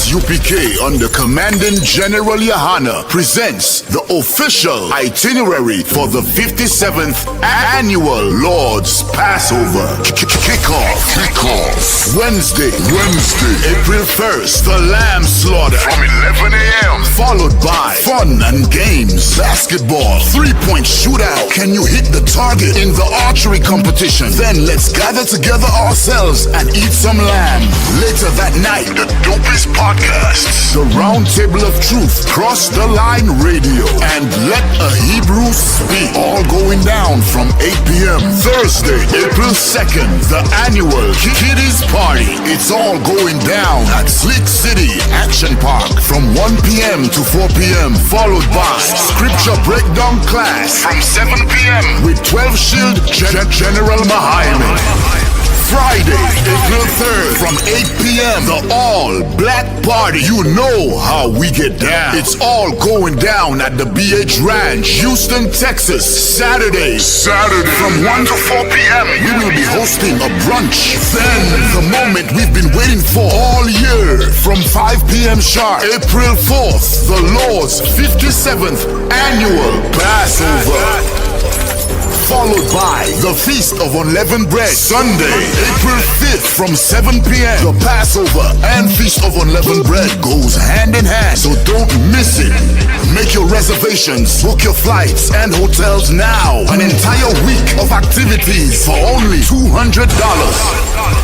I.S.U.P.K under Commandant General Yahanna presents the official itinerary for the 57th Annual Lord's Passover. Kickoff. Wednesday, April 1st, the Lamb Slaughter from 11 a.m. Followed by fun and games, basketball, 3-point shootout. Can you hit the target in the archery competition? Then let's gather together ourselves and eat some lamb. Later that night, the dopest podcasts, the Round Table of Truth, Cross the Line Radio, and Let a Hebrew Speak. All going down from 8 p.m. Thursday, April 2nd, the annual Kiddies Party. It's all going down at Slick City Action Park from 1 p.m. to 4 p.m. Followed by Scripture Breakdown class from 7 p.m. with 12 Shield General Mahayim. Friday, April 3rd from 8 p.m. the all-black party. You know how we get down. It's all going down at the BH Ranch, Houston, Texas. Saturday from 1 to 4 p.m. we will be hosting a brunch. Then the moment we've been waiting for all year, from 5 p.m. sharp, April 4th, the Lord's 57th Annual Passover. Followed by the Feast of Unleavened Bread. Sunday, April 5th from 7 p.m. The Passover and Feast of Unleavened Bread goes hand in hand, so don't miss it. Make your reservations, book your flights and hotels now. An entire week of activities for only $200.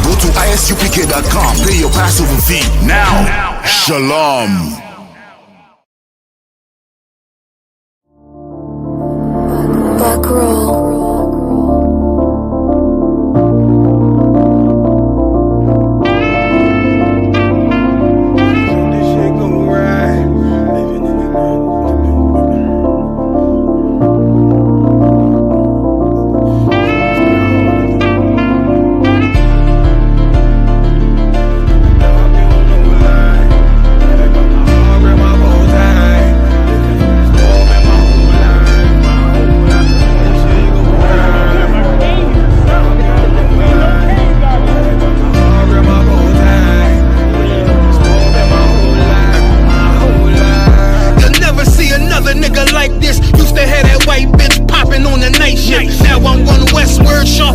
Go to ISUPK.com, pay your Passover fee now. Shalom. Back roll.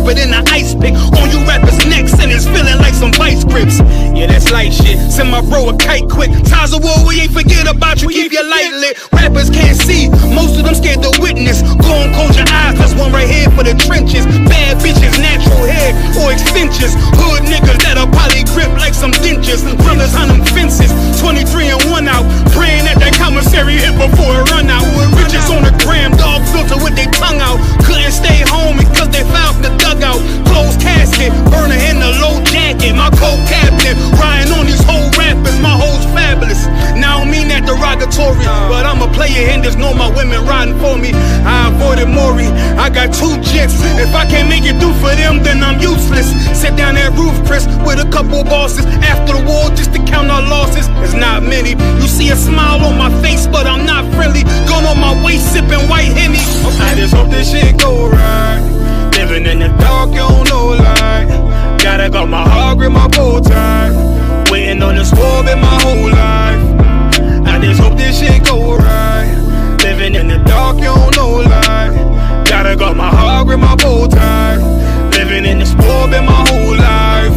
Than the I.S.U.P.K on you rappers' necks, and it's feeling like some vice grips. Yeah, that's light shit. Send my bro a kite quick. Ties of war, we ain't forget about you. Keep your light lit. Rappers can't see, most of them scared to witness. Go on, close your eyes. There's one right here for the trenches. Bad bitches, natural hair or extensions. Hood niggas that'll probably grip like some dentures. Brothers on them fences. 23 and 1 out. Praying at that commissary hit before it run out. Riches on the gram, dog filter with their tongue out. Couldn't stay home because they found the dugout. Closed casket, burner in the low jacket. My cold cabinet, riding on these whole rappers. My hoes fabulous. Now I don't mean that derogatory, but I'm a player and there's no my women riding for me. I avoided Maury, I got 2 jets. If I can't make it through for them, then I'm useless. Sit down that roof, Chris, with a couple bosses. After the war, just to count our losses. It's not many. You see a smile on my face, but I'm not friendly. Going on my waist, sipping white Henny. I just hope this shit go right. Living in the dark, you don't know light. Gotta got my heart with my bow tie. Waiting on the swerve in my whole life. I just hope this shit go right. Living in the dark, you don't know light. Gotta got my heart with my bow tie. Living in the swerve in my whole life.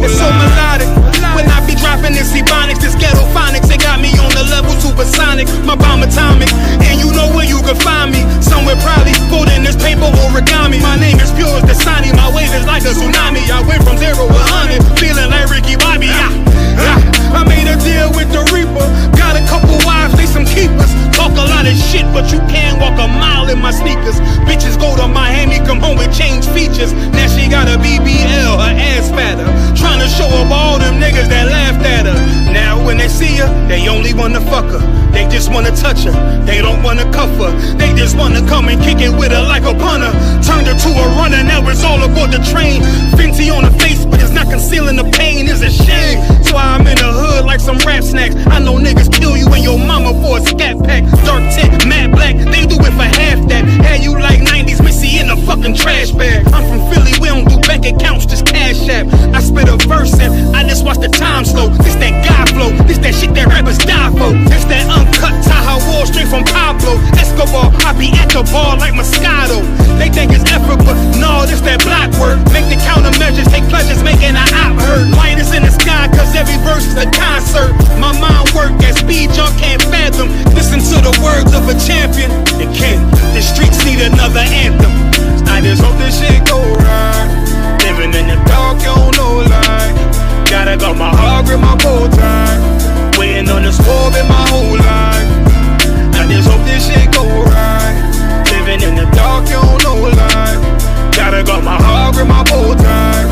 It's so melodic. When I be dropping this ebonics, this ghetto phonics, it got me on the level supersonic. My bomb atomic, and you know where you can find me. Somewhere probably folding this paper origami. My name is pure as the Sani, my wave is like a tsunami. I went from 0 to 100, feeling like Ricky Bobby. I made a deal with the Reaper. Got a couple wives, they some keepers. Talk a lot of shit, but you can't walk a mile in my sneakers. Bitches go to Miami, come home with change features. Now she got a BBL, her ass fatter. Trying to show up all them niggas that laughed at her. Now when they see her, they only wanna fuck her. They just wanna touch her, they don't wanna cuff her. They just wanna come and kick it with her like a punter. Turned her to a runner, now it's all aboard the train. Fenty on her face, but it's not concealing the pain. It's a shame, that's why I'm in the hood like some rap snacks. I know niggas kill you and your mama for a scat pack. Dark tint, matte black, they do it for half that. Had you like 90s Missy in a fucking trash bag. I'm from Philly, we don't do bank accounts, just cash app. I spit a verse and I just watch the time slow. This that God flow, this that shit for. It's that uncut Tahoe Wall straight from Pablo Escobar. I be at the bar like Moscato. They think it's effort, but no, this that block work. Make the countermeasures, take pleasures, making an op hurt. Whiteness in the sky, cause every verse is a concert. My mind work at speed jump can't fathom. Listen to the words of a champion. It can. The streets need another anthem. I just hope this shit go right. Living in the dark, you don't know light. Gotta got my heart with my bow tie. Waiting on the score in my whole life. I just hope this shit go right. Living in the dark, you don't know light. Gotta got my heart with my bow tie.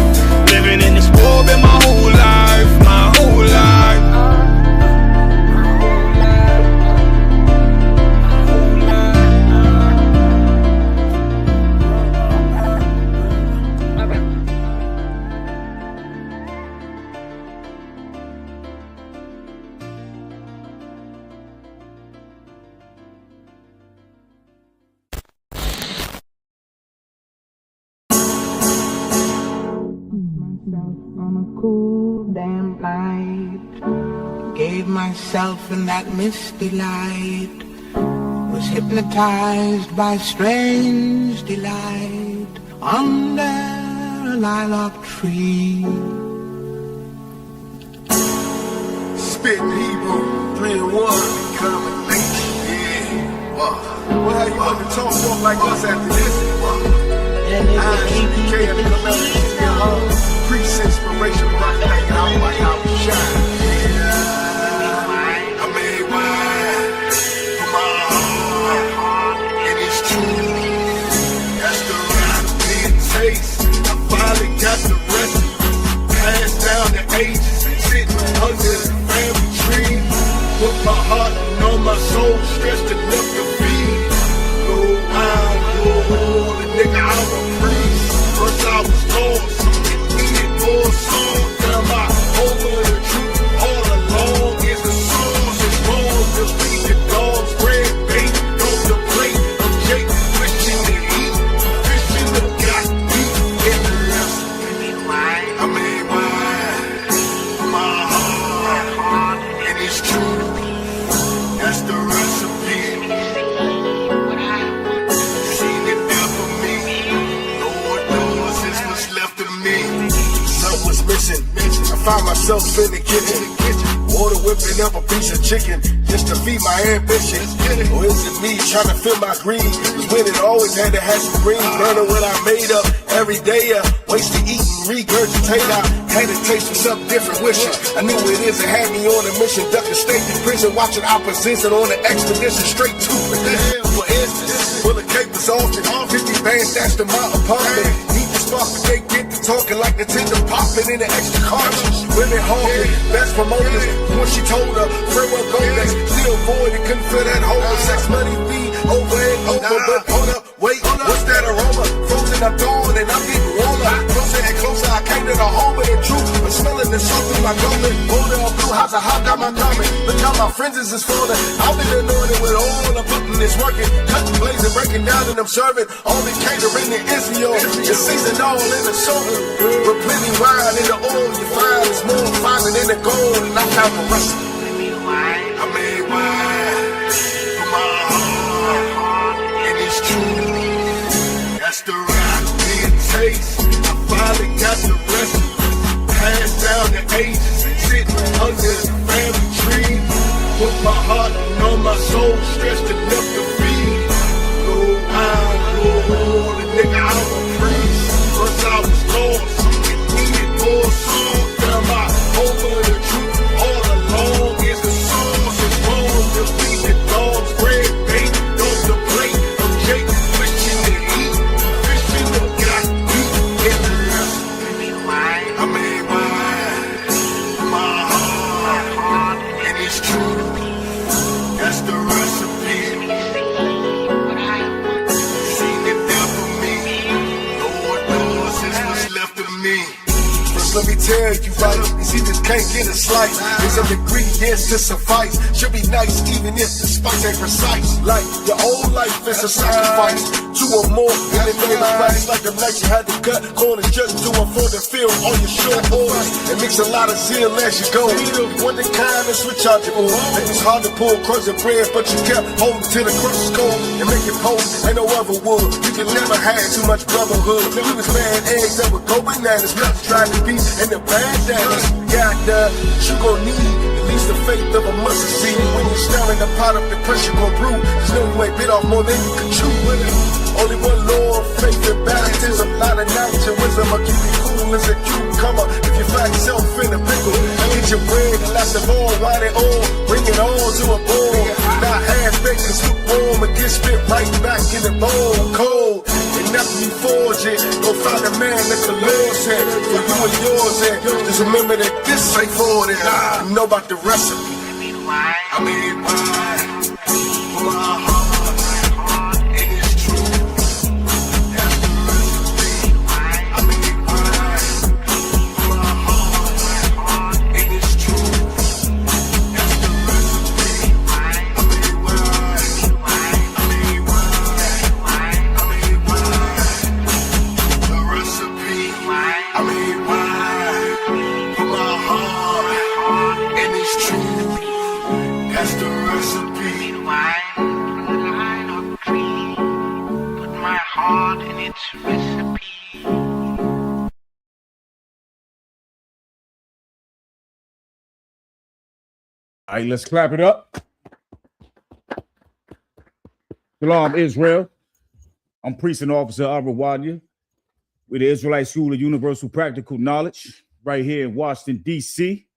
Living in the score in my whole life. My whole life. Damn night, gave myself in that misty light, was hypnotized by strange delight under a lilac tree. Spitting Hebrew, 3 and 1, combination, yeah. Well, how you want to talk folk like us after this? I.S.U.P.K and the Commandment, yeah. Priest inspiration, rock like out my house shine. I made wine for my heart, and it's true. That's the right taste. I finally got the recipe. Passed down the ages and sitting under the family tree. Put my heart and all my soul, stretched enough to feed. No wine, no oil, the nigga, I'm a priest. First I was lost. More song, tell my over the truth all along is the songs and wrongs that feed the dogs, bread, bait, on the plate of Jake, wishing to eat, fishing the got meat in the recipe. I made wine for my heart, and it's true, that's the recipe. Seen it there for me, Lord knows it's what's left of me. Was missing. I found myself in the kitchen, water whipping up a piece of chicken just to feed my ambition. Or is it me trying to fill my greed? Cause when it always had to have some green, learning what I made up every day. Wasted eating, regurgitate. I had to taste for something different, wishing I knew what it is. It had me on a mission, ducking state prison, watching opposition on an expedition straight to prison. For instance, full of cake was often 50 bands dashed in my apartment. But they get to talking like Nintendo popping in the extra cartridge. Women hawking, best promoters. When she told her, framework Golex, still void and couldn't feel that hole. Sex, money, weed, over and over. But hold up, wait, what's that aroma? Frozen, I'm gone and I'm getting warmer. Closer and closer, I came to the home of the truth. I'm smelling the salt through my garment. Older on blue house, I hopped out my garment. Look how my friends is falling. I've been anointed with all the button is working. Cutting blazing, breaking down and observing. All the catering in Israel. The season all in the soda, but plenty wine in the oil. You find it's more finer than the gold, and I found the recipe. I made wine for my heart, and it's true. That's the right taste. I finally got the recipe. Passed down the ages and sitting under the family tree. Put my heart and all my soul, stretched enough to feed. No wine, no oil, the nigga, I'm a priest. First I was lost, needed more songs. Tell my over the truth all along is the songs and wrongs that feed the dogs, bread, bait, on the plate of Jake, wishing to eat, fishing the got meat in the recipe. I made wine for my heart, and it's true, that's the recipe. Seen it there for me, Lord knows it's what's left of me. First let me tell you right, you see this can't get a slice. There's some ingredients to suffice. Should be nice even if the spice ain't precise. Like your old life is a sacrifice. two or more. In the name of Christ, like the night you had to cut corners just to afford to fill all your short orders. It makes a lot of zeal as you go. One the kind and switch out your own. It's hard to pull crust and bread, but you kept holding till the crust is cold and make it cold. Ain't no other wood. You can never have too much brotherhood. We was laying eggs that would go bananas, not trying to be in the bandanas. You gon' need at least the faith of a mustard seed. When you're stirring the pot up, the pressure gon' brew. Just know you ain't bit off more than you can chew. Only one Lord, faith and baptism, not a knowledge and wisdom. I'll keep you cool as a cucumber if you find yourself in a pickle. Get your bread and lots of oil, wine it all, bring it all to a boil. Not half-baked and lukewarm, and get spit right back in the bowl, cold. And after you forge it, go find a man that the Lord said for you and yours. And just remember that this ain't for it. You know about the recipe. I mean, why? For my heart. All right, let's clap it up. Shalom, Israel. I'm Priest and Officer Arawanya with the Israelite School of Universal Practical Knowledge right here in Washington, D.C.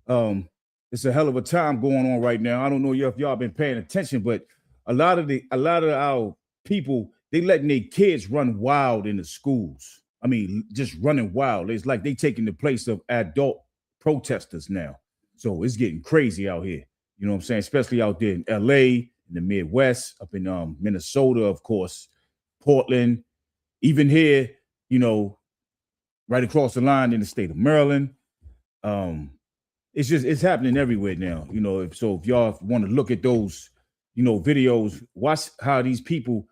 It's a hell of a time going on right now. I don't know if y'all been paying attention, but a lot of our people, they letting their kids run wild in the schools. I mean, just running wild. It's like they taking the place of adult protesters now. So it's getting crazy out here. You know what I'm saying? Especially out there in LA, in the Midwest, up in Minnesota, of course, Portland, even here, you know, right across the line in the state of Maryland. It's happening everywhere now. You know, if y'all want to look at those, you know, videos, watch how these people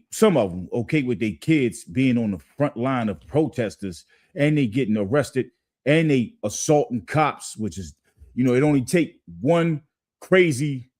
some of them okay with their kids being on the front line of protesters, and they getting arrested and they assaulting cops, which is, you know, it only take one crazy,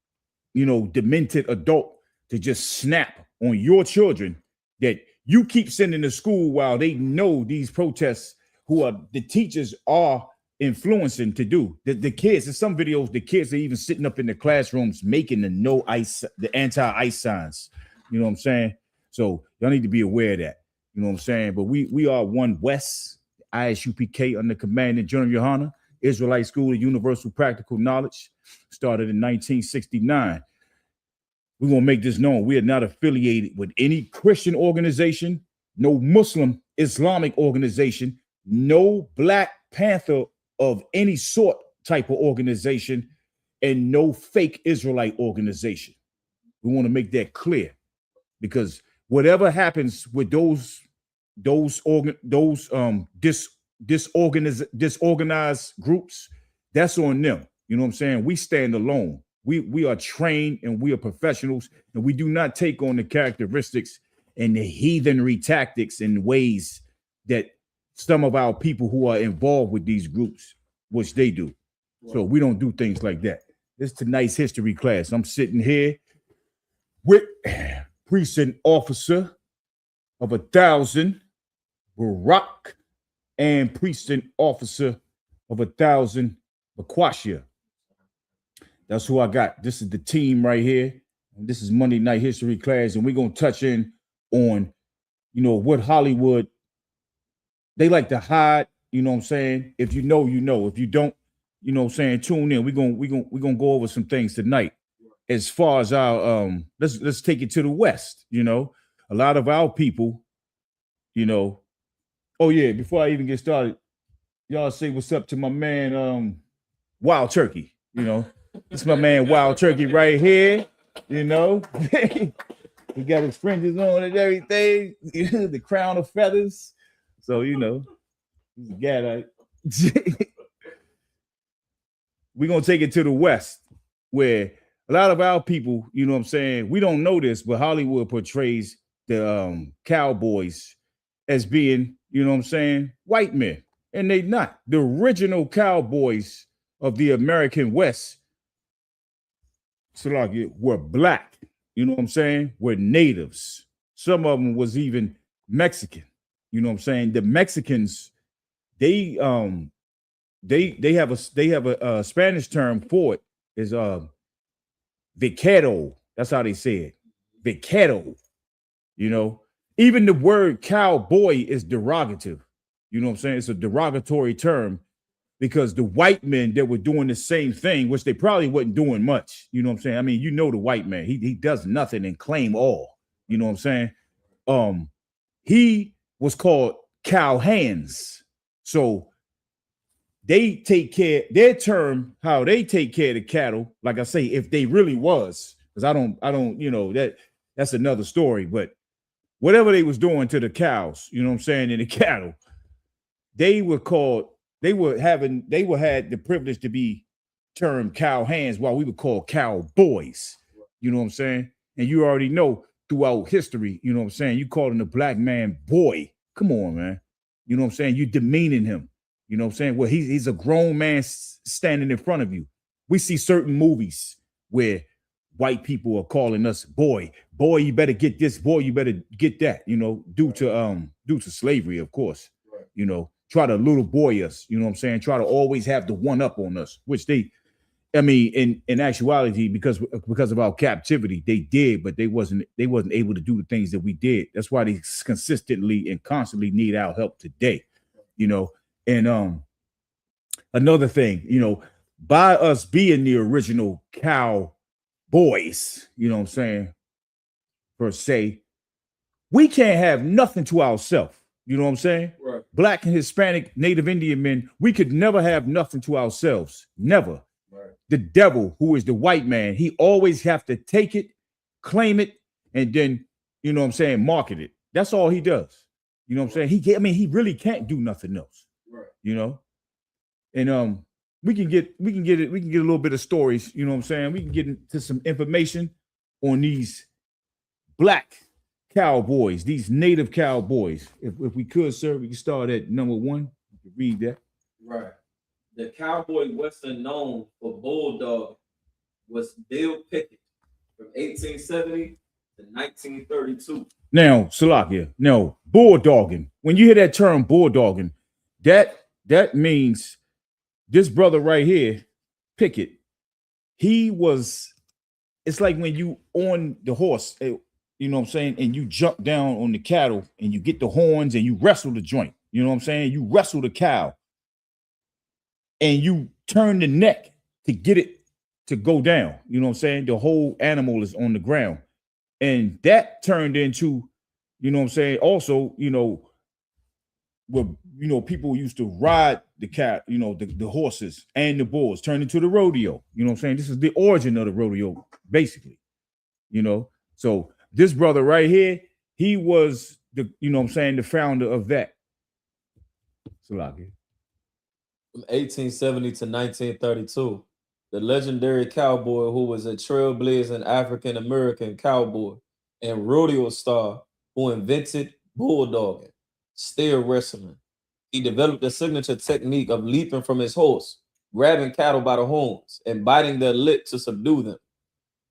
you know, demented adult to just snap on your children that you keep sending to school while they know these protests who are the teachers are influencing to do. The kids, in some videos, the kids are even sitting up in the classrooms making the anti-ICE signs. You know what I'm saying? So y'all need to be aware of that. You know what I'm saying? But we are One West, I.S.U.P.K under command of General Yahanna, Israelite School of Universal Practical Knowledge, started in 1969. We're going to make this known. We are not affiliated with any Christian organization, no Muslim Islamic organization, no Black Panther of any sort type of organization, and no fake Israelite organization. We want to make that clear, because whatever happens with those disorganized groups, that's on them. You know what I'm saying? We stand alone. We are trained and we are professionals, and we do not take on the characteristics and the heathenry tactics and ways that some of our people who are involved with these groups, which they do. So we don't do things like that. This is tonight's history class. I'm sitting here with Priest and Officer of 1,000, Barak, and Priest and Officer of 1,000, Bakwashia. That's who I got. This is the team right here. This is Monday Night History class, and we're going to touch in on, you know, what Hollywood, they like to hide, you know what I'm saying? If you know, you know. If you don't, you know what I'm saying, tune in. We're gonna go over some things tonight. As far as our let's take it to the West, you know. A lot of our people, you know. Oh yeah, before I even get started, y'all say what's up to my man Wild Turkey, you know. This is my man Wild Turkey right here, you know. He got his fringes on and everything, the crown of feathers. So, you know, he's a guy. We're going to take it to the West, where a lot of our people, you know what I'm saying, we don't know this, but Hollywood portrays the Cowboys as being, you know what I'm saying, white men. And they not. The original Cowboys of the American West, so like, were black, you know what I'm saying, were natives. Some of them was even Mexican, you know what I'm saying. The Mexicans, they have a Spanish term for it, is vaquero. That's how they say it, vaquero. You know, even the word cowboy is derogative. You know what I'm saying? It's a derogatory term because the white men that were doing the same thing, which they probably wasn't doing much. You know what I'm saying? I mean, you know, the white man, he does nothing and claim all. You know what I'm saying? He was called cow hands. So they take care, their term, how they take care of the cattle, like I say, if they really was, because I don't, you know, that's another story, but whatever they was doing to the cows, you know what I'm saying, and the cattle, they had the privilege to be termed cow hands while we were called cowboys. You know what I'm saying? And you already know throughout history, you know what I'm saying, you calling a black man boy. Come on, man. You know what I'm saying? You demeaning him. You know what I'm saying? Well, he's a grown man standing in front of you. We see certain movies where white people are calling us boy, you better get this, boy, you better get that, you know, due to slavery, of course. Right. You know, try to little boy us, you know what I'm saying? Try to always have the one up on us, which they, I mean, in actuality, because of our captivity, they did, but they wasn't able to do the things that we did. That's why they consistently and constantly need our help today, you know. And another thing, you know, by us being the original cowboys, you know what I'm saying, per se, we can't have nothing to ourselves. You know what I'm saying? Right. Black and Hispanic, Native Indian men, we could never have nothing to ourselves. Never. Right. The devil, who is the white man, he always have to take it, claim it, and then, you know what I'm saying, market it. That's all he does. You know what I'm saying? He really can't do nothing else. Right. You know? And we can get a little bit of stories, you know what I'm saying? We can get into some information on these black cowboys, these native cowboys. If we could, sir, we can start at number 1. You can read that. Right. The cowboy western known for bulldog was Bill Pickett from 1870 to 1932. Now, Salakia, no, bulldogging. When you hear that term bulldogging, that means this brother right here, Pickett, it's like when you on the horse, you know what I'm saying, and you jump down on the cattle and you get the horns and you wrestle the joint. You know what I'm saying? You wrestle the cow and you turn the neck to get it to go down. You know what I'm saying? The whole animal is on the ground. And that turned into, you know what I'm saying, also, you know, where, you know, people used to ride the cat, you know, the horses and the bulls, turned into the rodeo. You know what I'm saying? This is the origin of the rodeo, basically, you know. So this brother right here, he was the, you know what I'm saying, the founder of that. Salaki. From 1870 to 1932, the legendary cowboy who was a trailblazing African-American cowboy and rodeo star who invented bulldogging, steer wrestling. He developed a signature technique of leaping from his horse, grabbing cattle by the horns, and biting their lip to subdue them.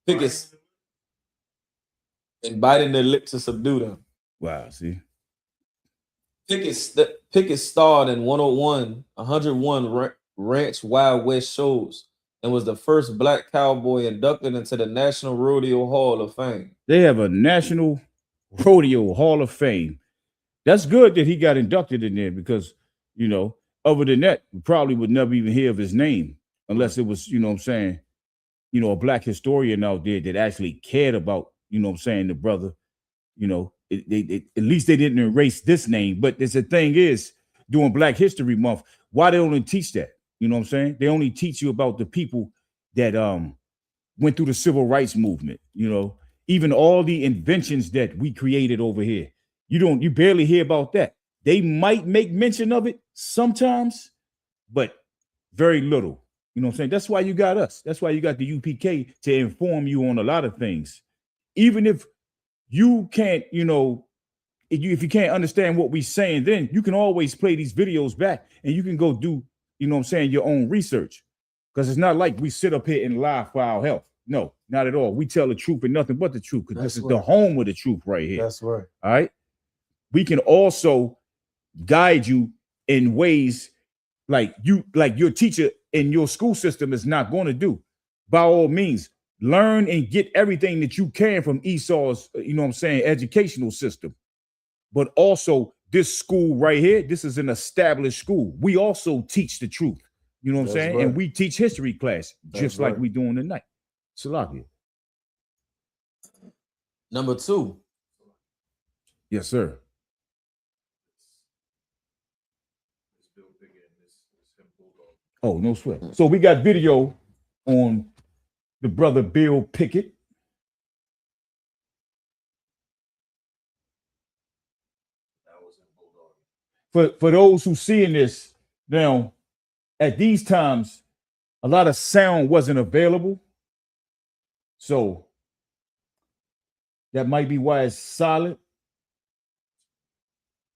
Pickett Wow, see. Pickett starred in 101 Ranch Wild West shows and was the first black cowboy inducted into the National Rodeo Hall of Fame. They have a National Rodeo Hall of Fame. That's good that he got inducted in there because, you know, other than that, we probably would never even hear of his name unless it was, you know what I'm saying, you know, a black historian out there that actually cared about, you know what I'm saying, the brother, you know, at least they didn't erase this name. But the thing is, during Black History Month, why they only teach that? You know what I'm saying? They only teach you about the people that went through the civil rights movement, you know, even all the inventions that we created over here. You barely hear about that. They might make mention of it sometimes, but very little. You know what I'm saying? That's why you got us. That's why you got the UPK to inform you on a lot of things. Even if you can't, you know, if you can't understand what we're saying, then you can always play these videos back and you can go do, you know what I'm saying, your own research. Because it's not like we sit up here and lie for our health. No, not at all. We tell the truth and nothing but the truth, because this is the home of the truth right here. That's right. All right. We can also guide you in ways like your teacher in your school system is not going to do. By all means, learn and get everything that you can from Esau's, you know what I'm saying, educational system. But also this school right here, this is an established school. We also teach the truth. You know what I'm saying? Right. And we teach history class just like we doing tonight. Salakia. Number 2. Yes, sir. Oh, no sweat. So we got video on the brother Bill Pickett. For those who seeing this now, at these times, a lot of sound wasn't available. So that might be why it's silent.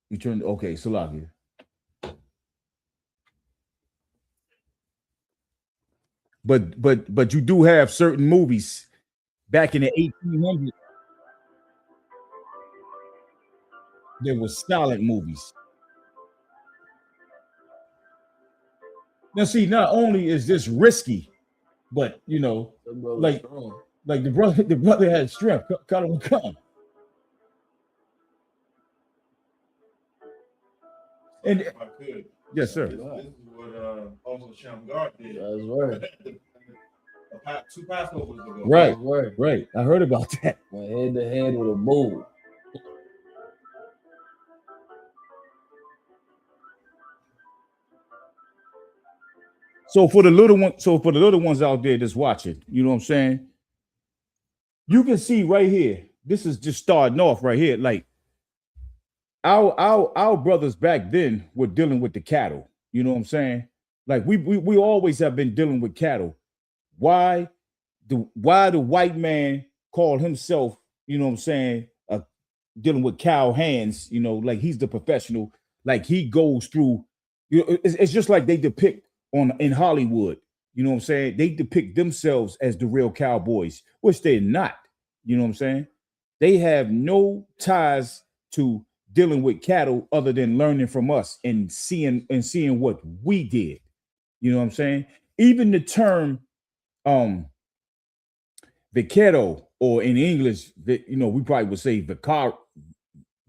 You turn, okay, Salakia. But you do have certain movies back in the 1800s. There were silent movies. Now, see, not only is this risky, but you know, like the brother had strength. Cut him, come. And If I could, yes, sir. this is what also Shamgar did. That's right. 2 Passovers ago. Right, Right. right. I heard about that. Went head to head with a bull. So for the little ones out there that's watching, you know what I'm saying? You can see right here. This is just starting off right here. Like our brothers back then were dealing with the cattle. You know what I'm saying? Like we always have been dealing with cattle. Why the white man called himself, you know what I'm saying, dealing with cow hands, you know, like he's the professional, like he goes through, you know, it's just like they depict in Hollywood, you know what I'm saying? They depict themselves as the real cowboys, which they're not, you know what I'm saying? They have no ties to dealing with cattle other than learning from us and seeing what we did. You know what I'm saying? Even the term vaquero, or in English, you know, we probably would say vaquero,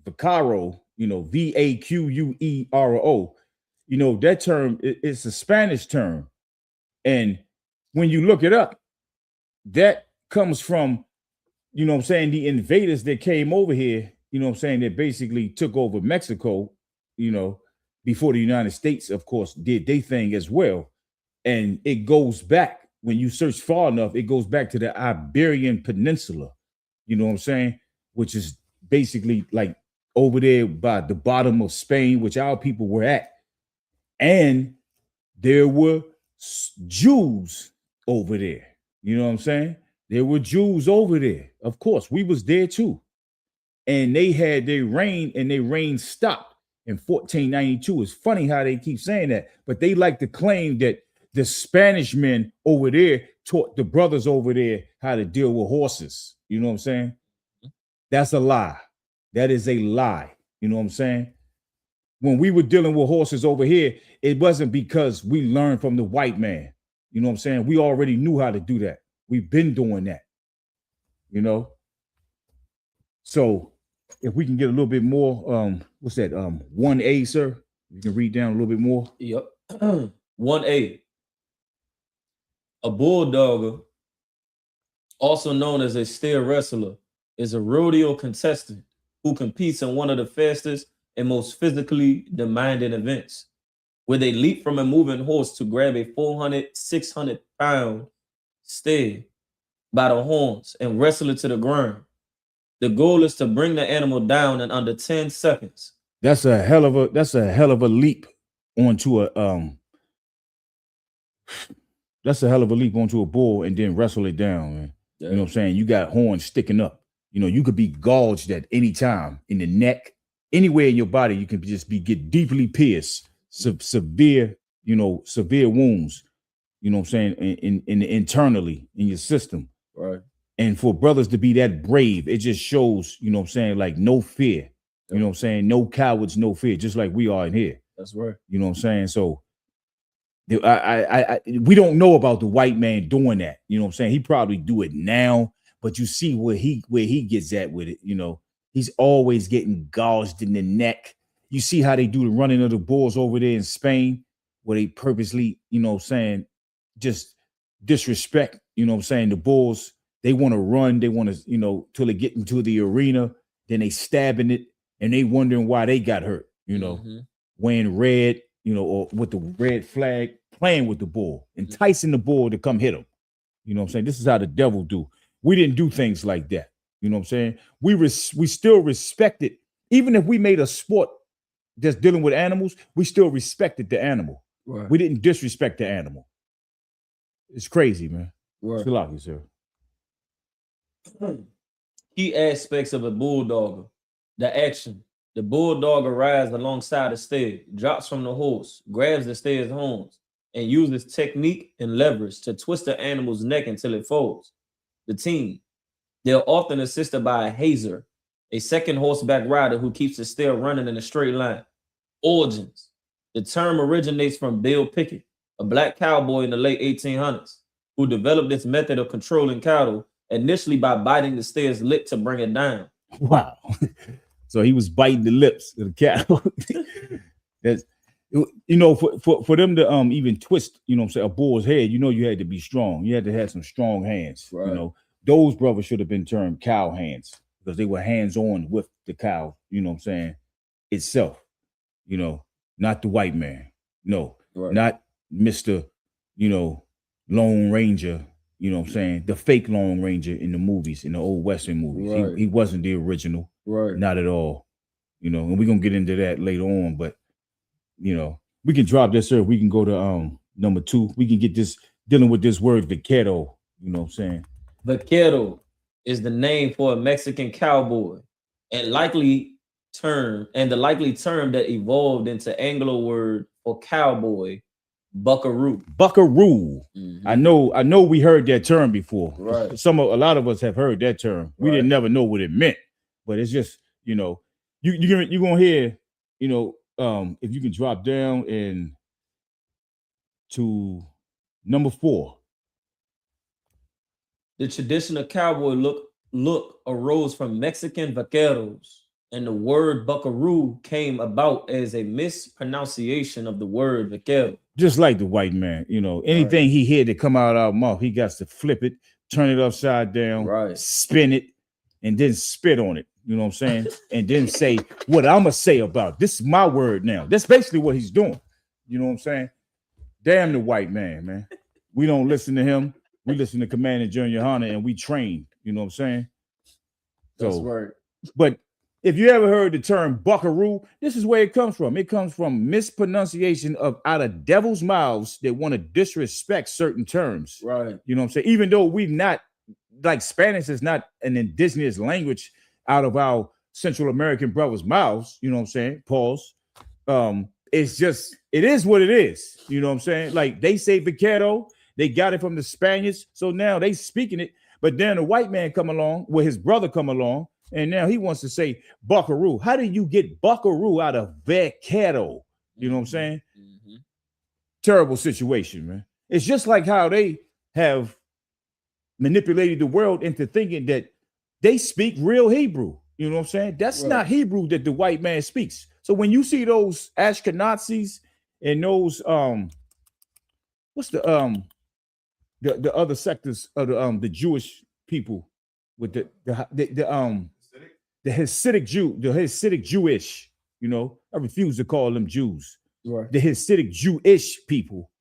you know, VAQUERO. You know, that term it's a Spanish term. And when you look it up, that comes from, you know what I'm saying, the invaders that came over here, you know what I'm saying, that basically took over Mexico, you know, before the United States, of course, did their thing as well. And it goes back, when you search far enough, it goes back to the Iberian Peninsula, you know what I'm saying, which is basically like over there by the bottom of Spain, which our people were at. And there were Jews over there. You know what I'm saying? There were Jews over there. Of course, we was there too. And they had their reign, and their reign stopped in 1492. It's funny how they keep saying that, but they like to claim that the Spanish men over there taught the brothers over there how to deal with horses. You know what I'm saying? That's a lie. That is a lie. You know what I'm saying? When we were dealing with horses over here, it wasn't because we learned from the white man. You know what I'm saying? We already knew how to do that. We've been doing that, you know? So if we can get a little bit more, what's that? 1A, sir? You can read down a little bit more. Yep. 1A. A bulldogger, also known as a steer wrestler, is a rodeo contestant who competes in one of the fastest and most physically demanding events, where they leap from a moving horse to grab a 400, 600-pound steer by the horns and wrestle it to the ground. The goal is to bring the animal down in under 10 seconds. That's a hell of a leap onto a That's a hell of a leap onto a bull and then wrestle it down, man. Yeah. You know what I'm saying? You got horns sticking up. You know, you could be gouged at any time in the neck, anywhere in your body. You can just get deeply pierced, severe wounds. You know what I'm saying? In internally in your system. Right. And for brothers to be that brave, it just shows, you know what I'm saying, like no fear. You know what I'm saying? No cowards, no fear, just like we are in here. That's right. You know what I'm saying? So we don't know about the white man doing that. You know what I'm saying? He probably do it now, but you see where he gets at with it. You know, he's always getting gouged in the neck. You see how they do the running of the bulls over there in Spain, where they purposely, you know what I'm saying, just disrespect, you know what I'm saying, the bulls. They want to run, they want to, you know, till they get into the arena, then they stabbing it, and they wondering why they got hurt, you know, wearing red, you know, or with the red flag, playing with the bull, enticing the bull to come hit him. You know what I'm saying? This is how the devil do. We didn't do things like that. You know what I'm saying? We still respect it. Even if we made a sport that's dealing with animals, we still respected the animal. Right. We didn't disrespect the animal. It's crazy, man. Right. Shalaki, sir. Key aspects of a bulldogger. The action. The bulldog arrives alongside the steer, drops from the horse, grabs the steer's horns, and uses technique and leverage to twist the animal's neck until it falls. The team. They're often assisted by a hazer, a second horseback rider who keeps the steer running in a straight line. Origins. The term originates from Bill Pickett, a black cowboy in the late 1800s, who developed this method of controlling cattle initially by biting the steer's lip to bring it down. Wow. So he was biting the lips of the cattle. That's, you know, for them to even twist, you know what I'm saying, a bull's head, you know, you had to be strong. You had to have some strong hands. Right. You know, those brothers should have been termed cow hands because they were hands-on with the cow, you know what I'm saying, itself, you know, not the white man. No, not Mr., you know, Lone Ranger, you know what I'm saying, the fake Lone Ranger in the movies, in the old Western movies. Right. He wasn't the original. Right. Not at all. You know, and we're going to get into that later on, but, you know, we can drop this, sir. We can go to number 2. We can get this, dealing with this word vaquero, you know what I'm saying? Vaquero is the name for a Mexican cowboy, and the likely term that evolved into Anglo word for cowboy, buckaroo. Buckaroo. I know we heard that term before. Right. A lot of us have heard that term. We didn't never know what it meant, but it's just, you know, you're gonna hear, you know, if you can drop down in to number 4. The traditional cowboy look arose from Mexican vaqueros, and the word buckaroo came about as a mispronunciation of the word vaquero. Just like the white man, you know, anything he hear that come out of our mouth, he got to flip it, turn it upside down, spin it, and then spit on it. You know what I'm saying? And then say what I'm gonna say about it. This is my word now. That's basically what he's doing. You know what I'm saying? Damn the white man, man. We don't listen to him. We listen to Commander General Yahanna, and we train. You know what I'm saying? That's right. But if you ever heard the term buckaroo, this is where it comes from. It comes from mispronunciation out of devil's mouths that want to disrespect certain terms. Right. You know what I'm saying? Even though we've not, like Spanish is not an indigenous language out of our Central American brothers' mouths, you know what I'm saying? Pause. It's just, it is what it is. You know what I'm saying? Like they say vaquero, they got it from the Spaniards, so now they speaking it. But then a white man come along, with his brother come along, and now he wants to say buckaroo. How do you get buckaroo out of vaquero? You know what I'm saying? Terrible situation, man. It's just like how they have manipulated the world into thinking that they speak real Hebrew. You know what I'm saying? That's not Hebrew that the white man speaks. So when you see those Ashkenazis and those what's the other sectors of the Jewish people with the Hasidic Jew, the Hasidic Jewish, you know, I refuse to call them Jews. Right. The Hasidic Jewish people,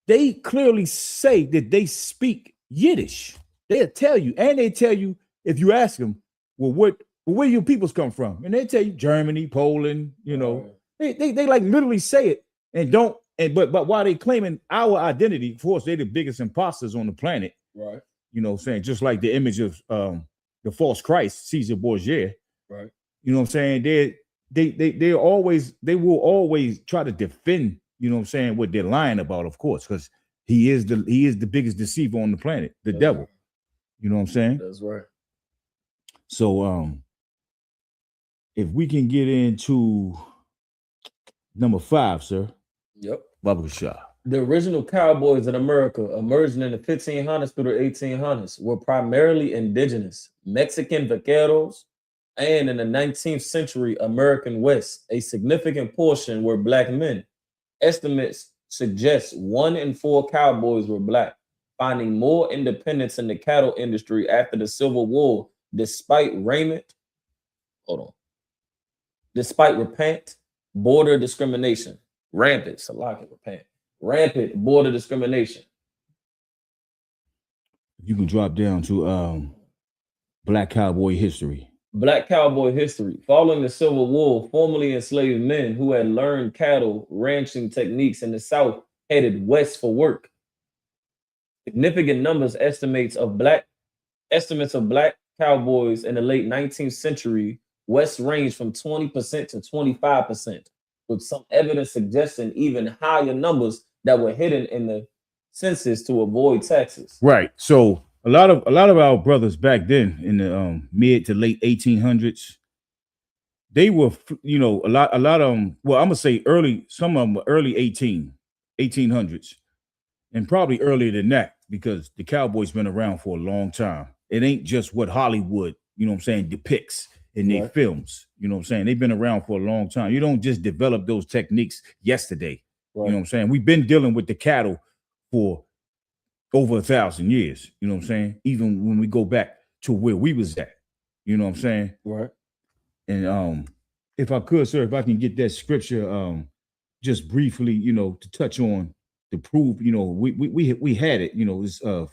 they clearly say that they speak Yiddish. They'll tell you, and they tell you if you ask them, well, where your peoples come from? And they tell you Germany, Poland, you know. They like literally say it and don't And but while they claiming our identity, of course, they're the biggest imposters on the planet. Right. You know what I'm saying? Just like the image of the false Christ, Caesar Borgia. Right. You know what I'm saying? They will always try to defend, you know what I'm saying, what they're lying about, of course, because he is the biggest deceiver on the planet, the devil. Right. You know what I'm saying? That's right. So if we can get into number 5, sir. Yep. Baba Shah. The original cowboys in America, emerging in the 1500s through the 1800s, were primarily indigenous, Mexican vaqueros, and in the 19th century American West, a significant portion were black men. Estimates suggest 1 in 4 cowboys were black, finding more independence in the cattle industry after the Civil War, despite rampant border discrimination. Rampant border discrimination. You can drop down to Black Cowboy history. Black cowboy history. Following the Civil War, formerly enslaved men who had learned cattle ranching techniques in the South headed west for work. Significant numbers estimates of black cowboys in the late 19th century West range from 20% to 25%, with some evidence suggesting even higher numbers that were hidden in the census to avoid taxes. Right. So a lot of our brothers back then in the mid to late 1800s, they were, you know, a lot of them. Well, I'm gonna say some of them were early 1800s, and probably earlier than that, because the Cowboys been around for a long time. It ain't just what Hollywood, you know what I'm saying, depicts in their films. You know what I'm saying? They've been around for a long time. You don't just develop those techniques yesterday. Right. You know what I'm saying? We've been dealing with the cattle for over 1,000 years. You know what I'm saying? Even when we go back to where we was at. You know what I'm saying? Right. And if I could, sir, if I can get that scripture just briefly, you know, to touch on to prove, you know, we had it, you know, it's 1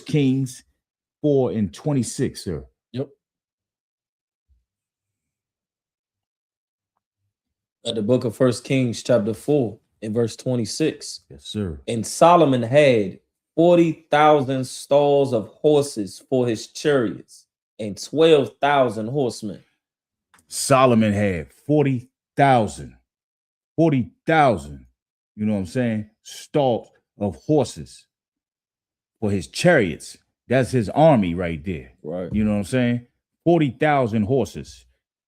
Kings 4:26, sir. Yep. At the book of 1 Kings chapter 4 and verse 26. Yes, sir. And Solomon had 40,000 stalls of horses for his chariots and 12,000 horsemen. Solomon had 40,000, you know what I'm saying, stalls of horses for his chariots. That's his army right there. Right. You know what I'm saying? 40,000 horses.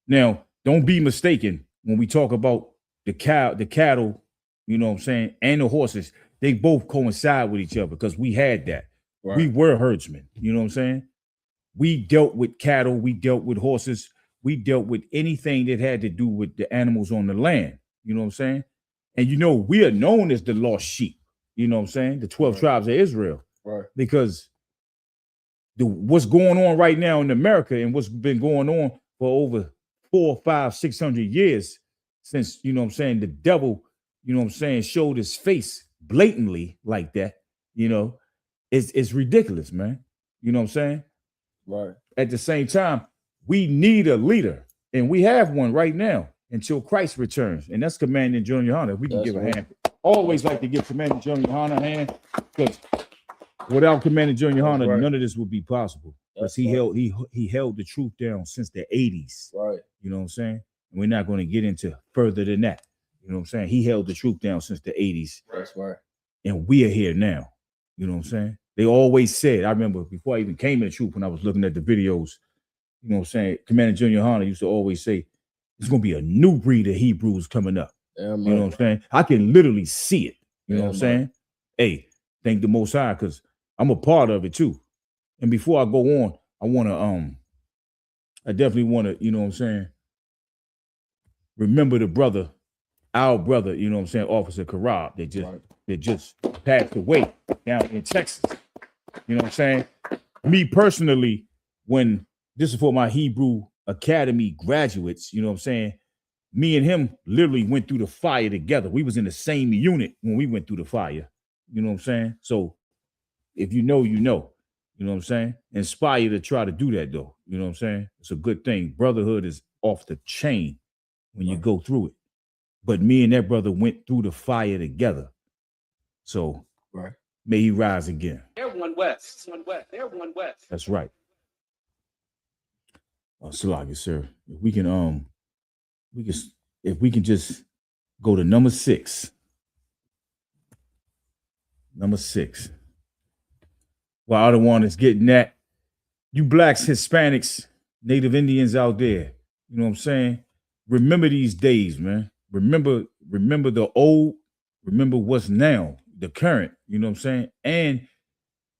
Now, don't be mistaken when we talk about the cattle, you know what I'm saying, and the horses. They both coincide with each other because we had that. Right. We were herdsmen. You know what I'm saying? We dealt with cattle. We dealt with horses. We dealt with anything that had to do with the animals on the land. You know what I'm saying? And, you know, we are known as the lost sheep. You know what I'm saying? The 12 tribes of Israel. Right. Because what's going on right now in America and what's been going on for over 400, 500, 600 years since, you know what I'm saying, the devil, you know what I'm saying, showed his face blatantly like that, you know, it's ridiculous, man. You know what I'm saying? Right. At the same time, we need a leader, and we have one right now until Christ returns, and that's Commanding General Yahanna. We can give a hand. Always like to give Commanding General Yahanna a hand, because without Commanding General Yahanna, none of this would be possible. Because he held the truth down since the 80s. Right. You know what I'm saying? And we're not going to get into further than that. You know what I'm saying? He held the truth down since the 80s. That's right. And we are here now. You know what I'm saying? They always said, I remember before I even came in the truth, when I was looking at the videos, you know what I'm saying? Commander General Yahanna used to always say, there's going to be a new breed of Hebrews coming up. Yeah, you know what I'm saying? I can literally see it. You know what I'm man. saying? Hey, thank the Most High, because I'm a part of it too. And before I go on, I definitely want to, you know what I'm saying, remember our brother, you know what I'm saying, Officer Karab, that just passed away down in Texas. You know what I'm saying? Me personally, when this is for my Hebrew Academy graduates, you know what I'm saying, me and him literally went through the fire together. We was in the same unit when we went through the fire. You know what I'm saying? So if you know, you know. You know what I'm saying? Inspire to try to do that, though. You know what I'm saying? It's a good thing. Brotherhood is off the chain when you go through it. but me and that brother went through the fire together. So Right. may he rise again. They're one West. They're one West. That's right. Salaki, sir. If we can just go to number 6. Number 6. Well, I don't want is getting that. You blacks, Hispanics, Native Indians out there, you know what I'm saying? Remember these days, man. Remember the old, remember what's now, the current, you know what I'm saying? And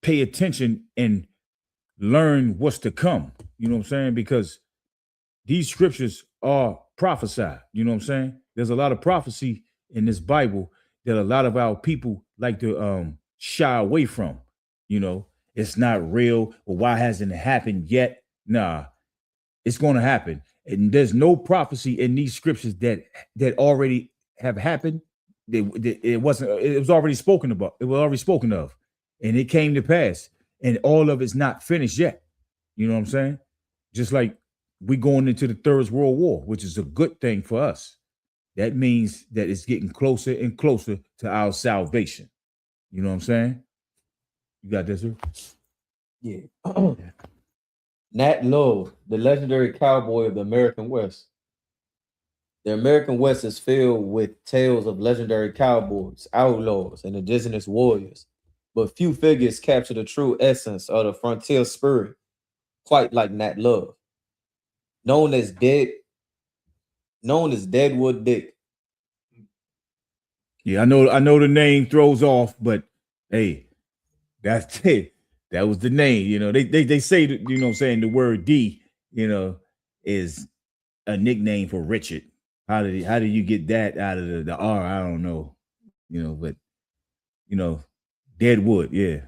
pay attention and learn what's to come, you know what I'm saying? Because these scriptures are prophesied, you know what I'm saying? There's a lot of prophecy in this Bible that a lot of our people like to shy away from, you know? It's not real, or why hasn't it happened yet? Nah, it's going to happen. And there's no prophecy in these scriptures that already have happened. It was already spoken about. It was already spoken of, and it came to pass. And all of it's not finished yet. You know what I'm saying? Just like we going into the Third World War, which is a good thing for us. That means that it's getting closer and closer to our salvation. You know what I'm saying? You got this, sir? Yeah. Nat Love, the legendary cowboy of the American West. The American West is filled with tales of legendary cowboys, outlaws, and indigenous warriors, but few figures capture the true essence of the frontier spirit, quite like Nat Love. Known as Deadwood Dick. Yeah, I know the name throws off, but hey, that's it. That was the name. You know, they say that, you know what I'm saying, the word D, you know, is a nickname for Richard. How did you get that out of the R? I don't know. You know, but you know, Deadwood, yeah.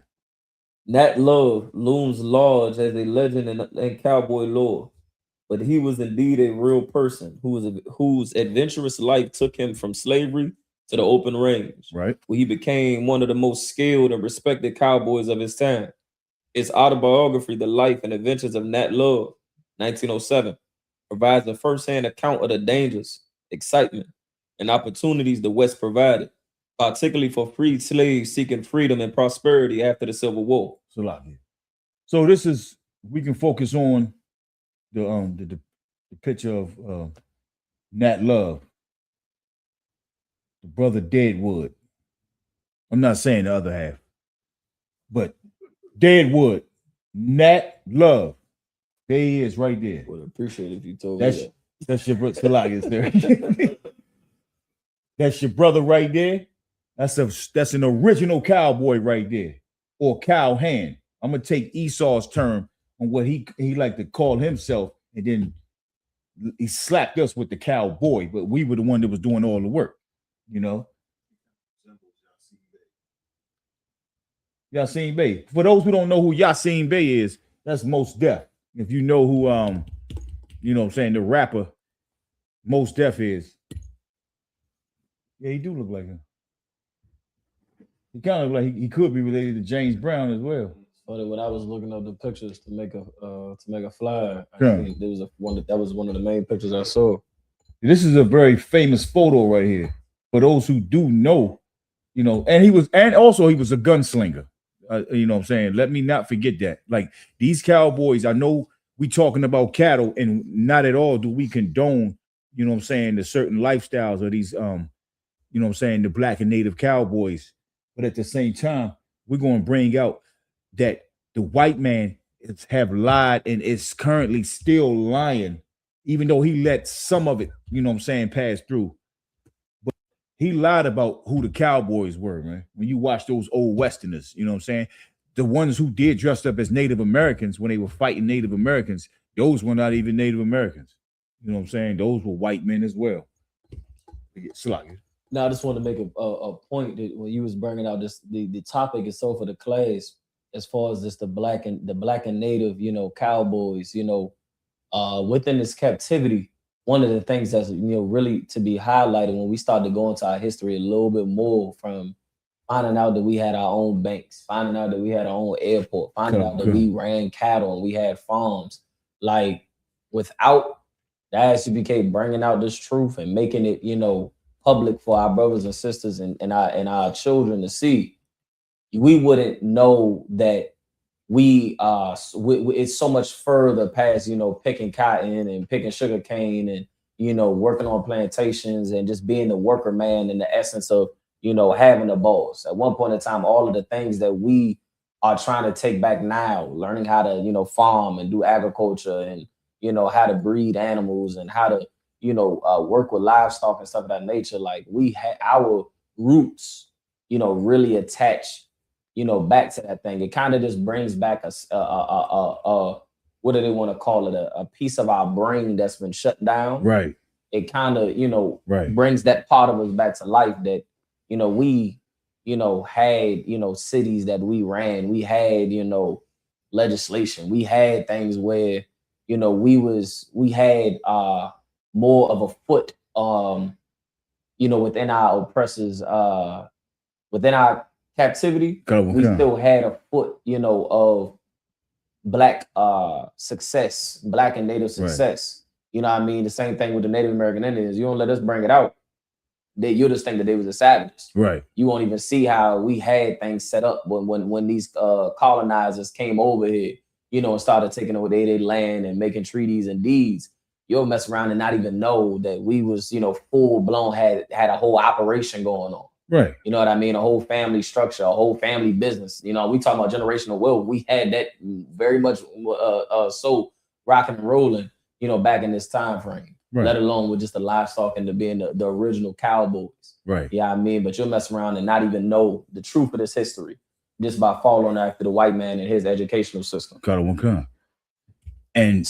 Nat Love looms large as a legend in cowboy lore, but he was indeed a real person whose adventurous life took him from slavery to the open range, right? Where he became one of the most skilled and respected cowboys of his time. His autobiography, The Life and Adventures of Nat Love, 1907, provides a first-hand account of the dangers, excitement, and opportunities the West provided, particularly for freed slaves seeking freedom and prosperity after the Civil War. So this is, we can focus on the picture of Nat Love, the brother Deadwood. I'm not saying the other half, but Deadwood, Nat Love. There he is right there. Would appreciate it if you told me that. That's your brother. There. That's your brother right there. That's an original cowboy right there, or cowhand. I'm gonna take Esau's term on what he liked to call himself, and then he slapped us with the cowboy, but we were the one that was doing all the work, you know. Yasin Bey. For those who don't know who Yasin Bey is, that's Mos Def. If you know who you know what I'm saying, the rapper Mos Def is. Yeah, he do look like him. He kind of like he could be related to James Brown as well. But when I was looking up the pictures to make a flyer, I think there was that was one of the main pictures I saw. This is a very famous photo right here. For those who do know, you know, and he was a gunslinger. You know what I'm saying? Let me not forget that. Like these cowboys, I know we talking about cattle, and not at all do we condone, you know what I'm saying, the certain lifestyles of these, you know what I'm saying, the black and native cowboys. But at the same time, we're going to bring out that the white man have lied and is currently still lying, even though he let some of it, you know what I'm saying, pass through. But he lied about who the cowboys were, man. When you watch those old Westerners, you know what I'm saying, the ones who did dress up as Native Americans when they were fighting Native Americans, those were not even Native Americans. You know what I'm saying? Those were white men as well. Now, I just want to make a point that when you was bringing out this, the topic is so for the class, as far as this the black and native, you know, cowboys, you know, within this captivity, one of the things that's, you know, really to be highlighted when we start to go into our history a little bit more, from finding out that we had our own banks, finding out that we had our own airport, finding out that we ran cattle and we had farms. Like without the I.S.U.P.K bringing out this truth and making it, you know, public for our brothers and sisters and our children to see, we wouldn't know that it's so much further past, you know, picking cotton and picking sugar cane and, you know, working on plantations and just being the worker man in the essence of, you know, having a boss. At one point in time, all of the things that we are trying to take back now, learning how to, you know, farm and do agriculture and, you know, how to breed animals and how to, you know, work with livestock and stuff of that nature. Like we had our roots, you know, really attached, you know, back to that thing. It kind of just brings back what do they want to call it? A piece of our brain that's been shut down. Right. It kind of, you know, Right. brings that part of us back to life that, you know, we, you know, had, you know, cities that we ran. We had, you know, legislation. We had things where, you know, we had more of a foot, you know, within our oppressors, within our captivity. We still had a foot, you know, of Black success, Black and Native success. Right. You know what I mean? The same thing with the Native American Indians. You don't let us bring it out, you'll just think that they was the savages. Right. You won't even see how we had things set up when these colonizers came over here, you know, and started taking over their land and making treaties and deeds. You'll mess around and not even know that we was, you know, full blown had a whole operation going on. Right. You know what I mean? A whole family structure, a whole family business. You know, we talk about generational wealth. We had that very much so rocking and rolling, you know, back in this time frame. Right. Let alone with just the livestock and being the original cowboys. Right. Yeah, I mean, but you'll mess around and not even know the truth of this history just by following after the white man and his educational system. And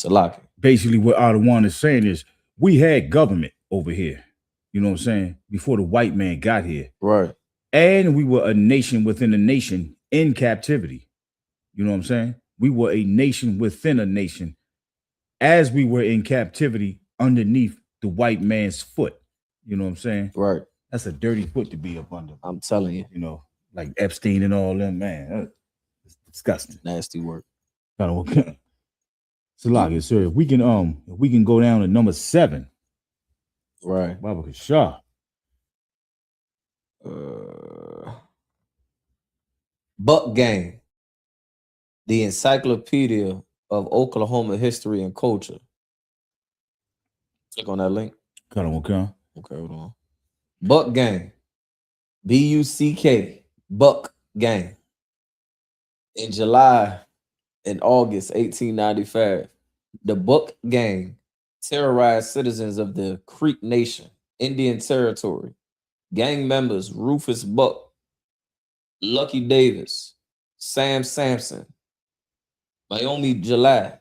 basically what Adawan is saying is we had government over here, you know what I'm saying, before the white man got here. Right. And we were a nation within a nation in captivity. You know what I'm saying? We were a nation within a nation as we were in captivity underneath the white man's foot. You know what I'm saying? Right. That's a dirty foot to be up under. I'm telling you. You know, like Epstein and all them, man. It's disgusting. Nasty work. Salaki, sir, if we can go down to number 7. Right. Baba Kashah. Buck Gang, the encyclopedia of Oklahoma history and culture. Click on that link. Okay, hold on. Buck Gang, B-U-C-K, Buck Gang. In July and August 1895, the Buck Gang terrorized citizens of the Creek Nation, Indian Territory. Gang members Rufus Buck, Lucky Davis, Sam Sampson, Naomi July,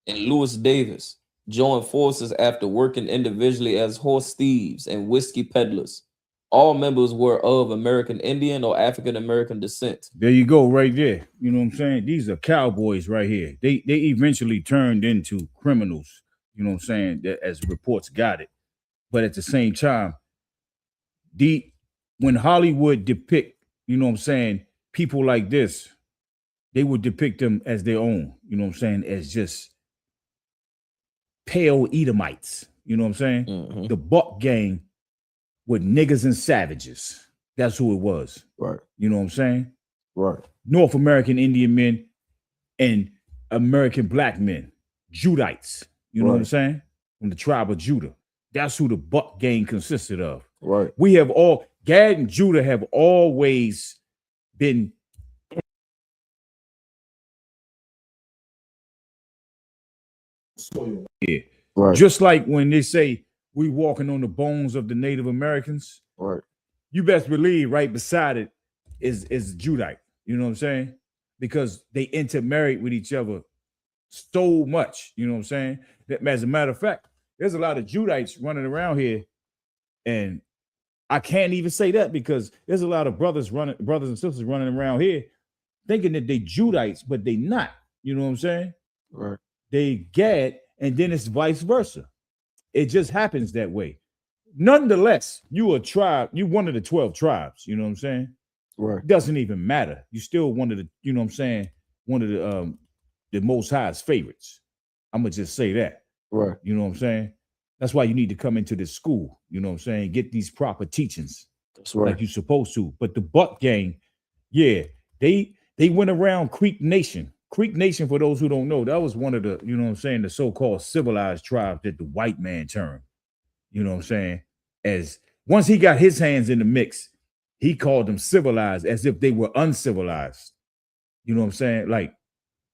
and Lewis Davis joined forces after working individually as horse thieves and whiskey peddlers. All members were of American Indian or African American descent. There you go, right there. You know what I'm saying? These are cowboys right here. They eventually turned into criminals, you know what I'm saying, as reports got it. But at the same time, when Hollywood depict, you know what I'm saying, people like this, they would depict them as their own, you know what I'm saying, as just pale Edomites, you know what I'm saying? Mm-hmm. The Buck Gang with niggas and savages. That's who it was. Right. You know what I'm saying? Right. North American Indian men and American black men, Judites, you know what I'm saying? From the tribe of Judah. That's who the Buck Gang consisted of. Right. We have Gad and Judah have always been yeah. Right. Just like when they say we walking on the bones of the Native Americans, right? You best believe right beside it is Judite. You know what I'm saying? Because they intermarried with each other so much. You know what I'm saying? That, as a matter of fact, there's a lot of Judites running around here, and I can't even say that because there's a lot of brothers and sisters running around here thinking that they Judites, but they not. You know what I'm saying? Right. They Gad, and then it's vice versa. It just happens that way. Nonetheless, you a tribe, you one of the 12 tribes, you know what I'm saying? Right. Doesn't even matter. You still one of the, you know what I'm saying, one of the Most High's favorites. I'm gonna just say that. Right. You know what I'm saying? That's why you need to come into this school. You know what I'm saying? Get these proper teachings. That's right. Like you're supposed to. But the Buck gang, yeah, they went around Creek Nation. Creek Nation, for those who don't know, that was one of the, you know what I'm saying, the so-called civilized tribes that the white man turned. You know what I'm saying? As once he got his hands in the mix, he called them civilized as if they were uncivilized. You know what I'm saying? Like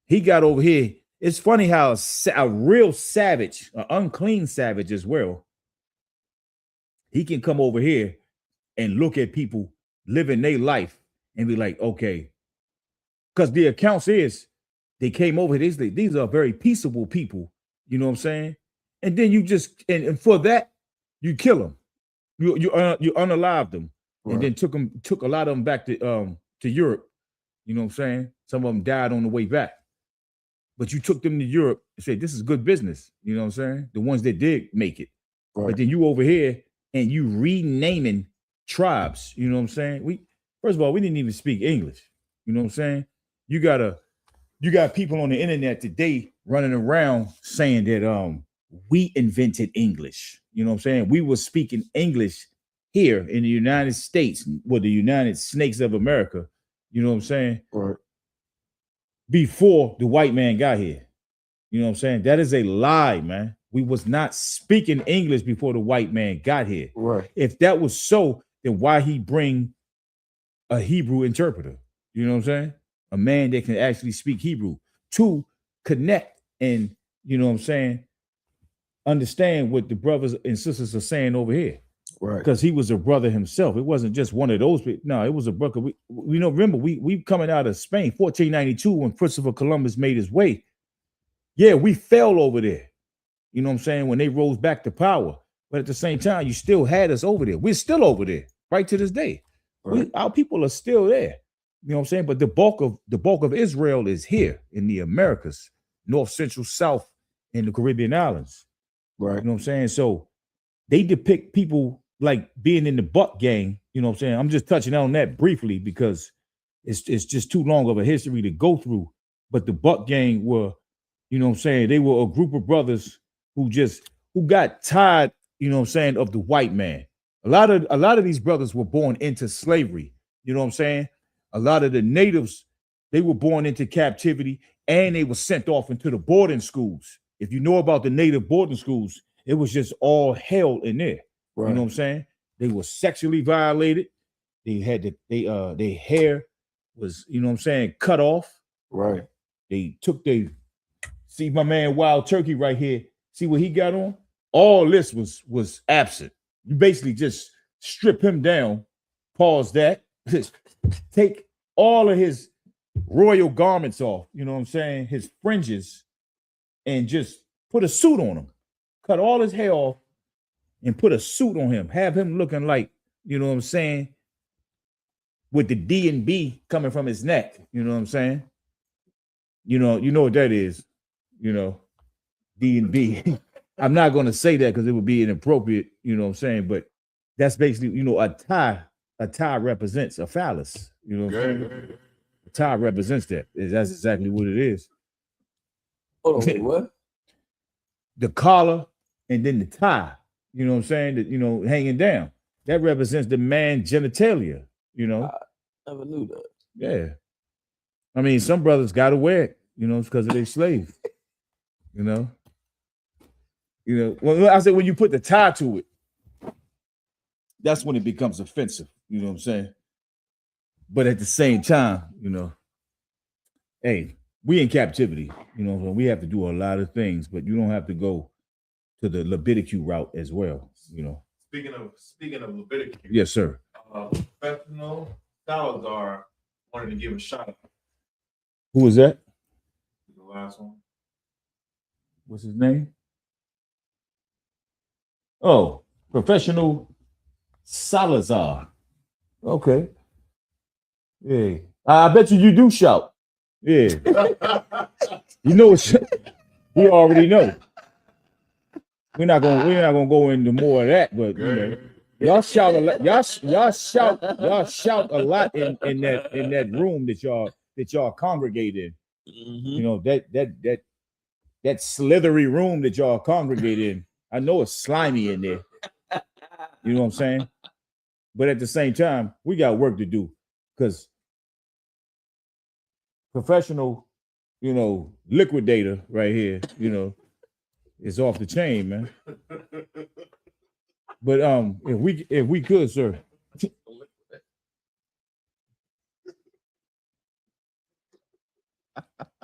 he got over here. It's funny how a real savage, an unclean savage as well, he can come over here and look at people living their life and be like, okay, because the accounts is they came over here. These are very peaceable people. You know what I'm saying? And then you just and for that you kill them, you unalive them, right. And then took a lot of them back to Europe. You know what I'm saying? Some of them died on the way back. But you took them to Europe and said, this is good business. You know what I'm saying? The ones that did make it. Right. But then you over here and you renaming tribes. You know what I'm saying? First of all, we didn't even speak English. You know what I'm saying? You got people on the internet today running around saying that we invented English. You know what I'm saying? We were speaking English here in the United States, with the United Snakes of America. You know what I'm saying? Right. Before the white man got here. You know what I'm saying? That is a lie, man. We was not speaking English before the white man got here. Right. If that was so, then why he bring a Hebrew interpreter? You know what I'm saying? A man that can actually speak Hebrew to connect and, you know what I'm saying, understand what the brothers and sisters are saying over here. Right. Because he was a brother himself. It wasn't just one of those. No, it was a brother. We know, remember, we coming out of Spain, 1492, when Christopher Columbus made his way. Yeah, we fell over there. You know what I'm saying? When they rose back to power. But at the same time, you still had us over there. We're still over there right to this day. Right. Our people are still there. You know what I'm saying? But the bulk of Israel is here in the Americas, North, Central, South, and the Caribbean islands. Right. You know what I'm saying? So they depict people like being in the Buck gang. You know what I'm saying? I'm just touching on that briefly because it's just too long of a history to go through. But the Buck gang were, you know what I'm saying, they were a group of brothers who got tired, you know what I'm saying, of the white man. A lot of these brothers were born into slavery. You know what I'm saying? A lot of the natives, they were born into captivity and they were sent off into the boarding schools. If you know about the native boarding schools, it was just all hell in there. Right. You know what I'm saying? They were sexually violated. They had their hair was, you know what I'm saying, cut off. Right. They took see my man Wild Turkey right here. See what he got on? All this was absent. You basically just strip him down, pause that, take all of his royal garments off, you know what I'm saying, his fringes, and just put a suit on him. Cut all his hair off and put a suit on him. Have him looking like, you know what I'm saying, with the D and B coming from his neck. You know what I'm saying? You know what that is, you know, D and B. I'm not going to say that because it would be inappropriate, you know what I'm saying? But that's basically, you know, a tie represents a phallus. You know what I'm saying? A tie represents that. That's exactly what it is. Hold on, what? The collar and then the tie, you know what I'm saying? That, you know, hanging down. That represents the man genitalia, you know. I never knew that. Yeah. I mean, some brothers got to wear it, you know, it's because of their slave. You know? Well, I said when you put the tie to it, that's when it becomes offensive. You know what I'm saying? But at the same time, you know, hey, we in captivity. You know, we have to do a lot of things, but you don't have to go to the Leviticus route as well. You know. Speaking of Leviticus, yes, sir. Professional Salazar wanted to give a shout out. Who was that? The last one. What's his name? Oh, Professional Salazar. Okay. Yeah. I bet you do shout. Yeah. You know what? We already know. We're not gonna go into more of that, but you know, y'all shout a lot. Y'all shout a lot in that room that y'all congregate in. Mm-hmm. You know, that slithery room that y'all congregate in. I know it's slimy in there. You know what I'm saying? But at the same time, we got work to do because professional, liquidator right here, is off the chain, man. But if we could, sir.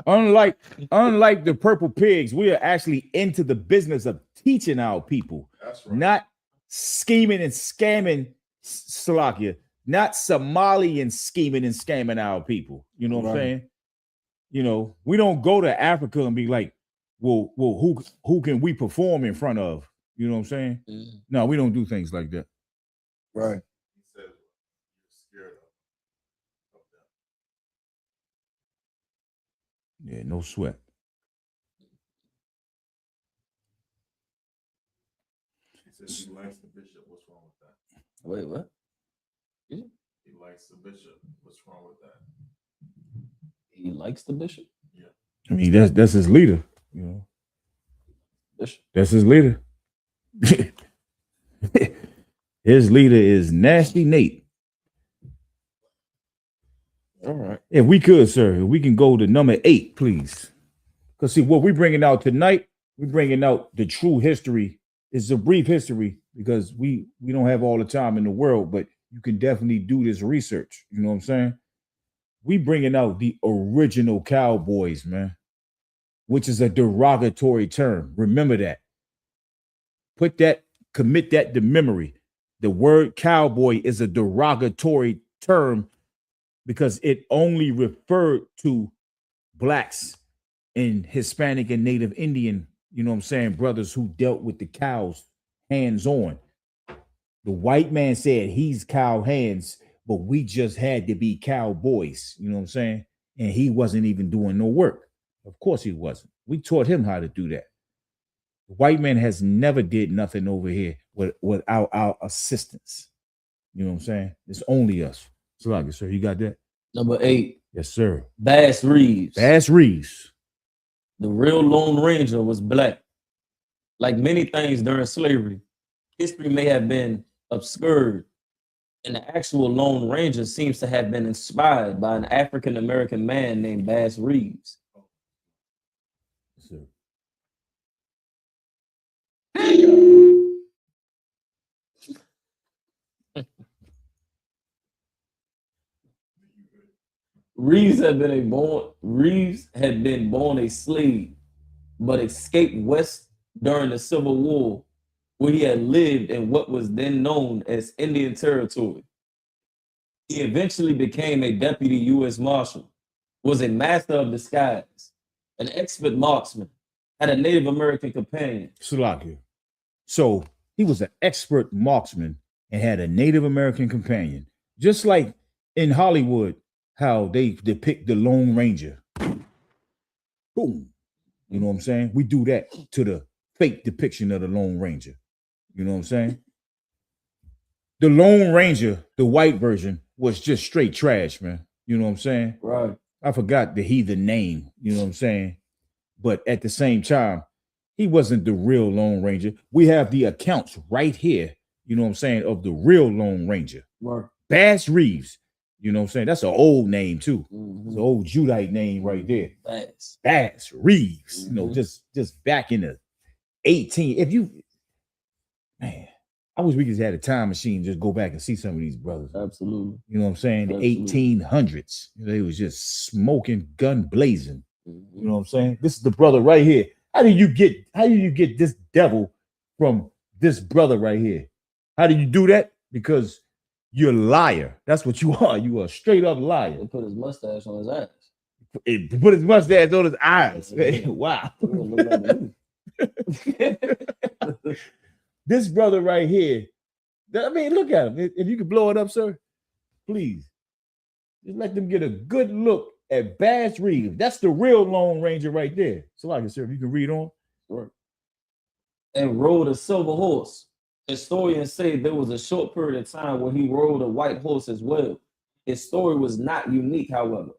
Unlike the purple pigs, we are actually into the business of teaching our people. That's right. Not scheming and scamming, Slovakia, not Somalian scheming and scamming our people. You know what I'm saying? We don't go to Africa and be like, well, who can we perform in front of? You know what I'm saying? Mm. No, we don't do things like that. Right. He said you're scared of them. Yeah, no sweat. He said he likes the bishop. What's wrong with that? Wait, what? He likes the bishop. What's wrong with that? He likes the bishop? Yeah. I mean, that's his leader, Bishop. That's his leader. His leader is Nasty Nate. All right. If we could, sir, if we can go to number 8, please. Because see, what we're bringing out tonight, we're bringing out the true history. It's a brief history because we don't have all the time in the world, but you can definitely do this research. You know what I'm saying? We bringing out the original Cowboys, man, which is a derogatory term. Remember that. Commit that to memory. The word cowboy is a derogatory term because it only referred to blacks and Hispanic and Native Indian, brothers who dealt with the cows hands-on. The white man said he's cow hands, but we just had to be cowboys, you know what I'm saying? And he wasn't even doing no work. Of course he wasn't. We taught him how to do that. The white man has never did nothing over here without our assistance. You know what I'm saying? It's only us. So, like, sir, you got that? Number 8. Yes, sir. Bass Reeves. Bass Reeves. The real Lone Ranger was black. Like many things during slavery, history may have been obscured, and the actual Lone Ranger seems to have been inspired by an African-American man named Bass Reeves. Yes, sir. Reeves had been born a slave, but escaped west during the Civil War, where he had lived in what was then known as Indian Territory. He eventually became a deputy U.S. Marshal, was a master of disguise, an expert marksman, had a Native American companion. Slovakia. So he was an expert marksman and had a Native American companion. Just like in Hollywood, how they depict the Lone Ranger. Boom. You know what I'm saying? We do that to the fake depiction of the Lone Ranger. You know what I'm saying? The Lone Ranger, the white version, was just straight trash, man. You know what I'm saying? Right. I forgot the heathen name, you know what I'm saying? But at the same time, he wasn't the real Lone Ranger. We have the accounts right here, you know what I'm saying, of the real Lone Ranger. Right. Bass Reeves. You know what I'm saying? That's an old name too. Mm-hmm. It's an old Judite name right there. Bass Reeves. Mm-hmm. You know, just back in the 18. Man, I wish we just had a time machine, just go back and see some of these brothers. Absolutely. You know what I'm saying? The Absolutely. 1800s. They was just smoking, gun blazing. Mm-hmm. You know what I'm saying? This is the brother right here. How do you get this devil from this brother right here? How do you do that? Because you're a liar. That's what you are. You are a straight up liar. They put his mustache on his ass. He put his mustache on his eyes. Yeah. Wow. Look like This brother right here. I mean, look at him. If you could blow it up, sir, please. Just let them get a good look at Bass Reeves. That's the real Lone Ranger right there. So, like I said, if you can read on. Sure. And rode a silver horse. Historians say there was a short period of time where he rode a white horse as well. His story was not unique, however.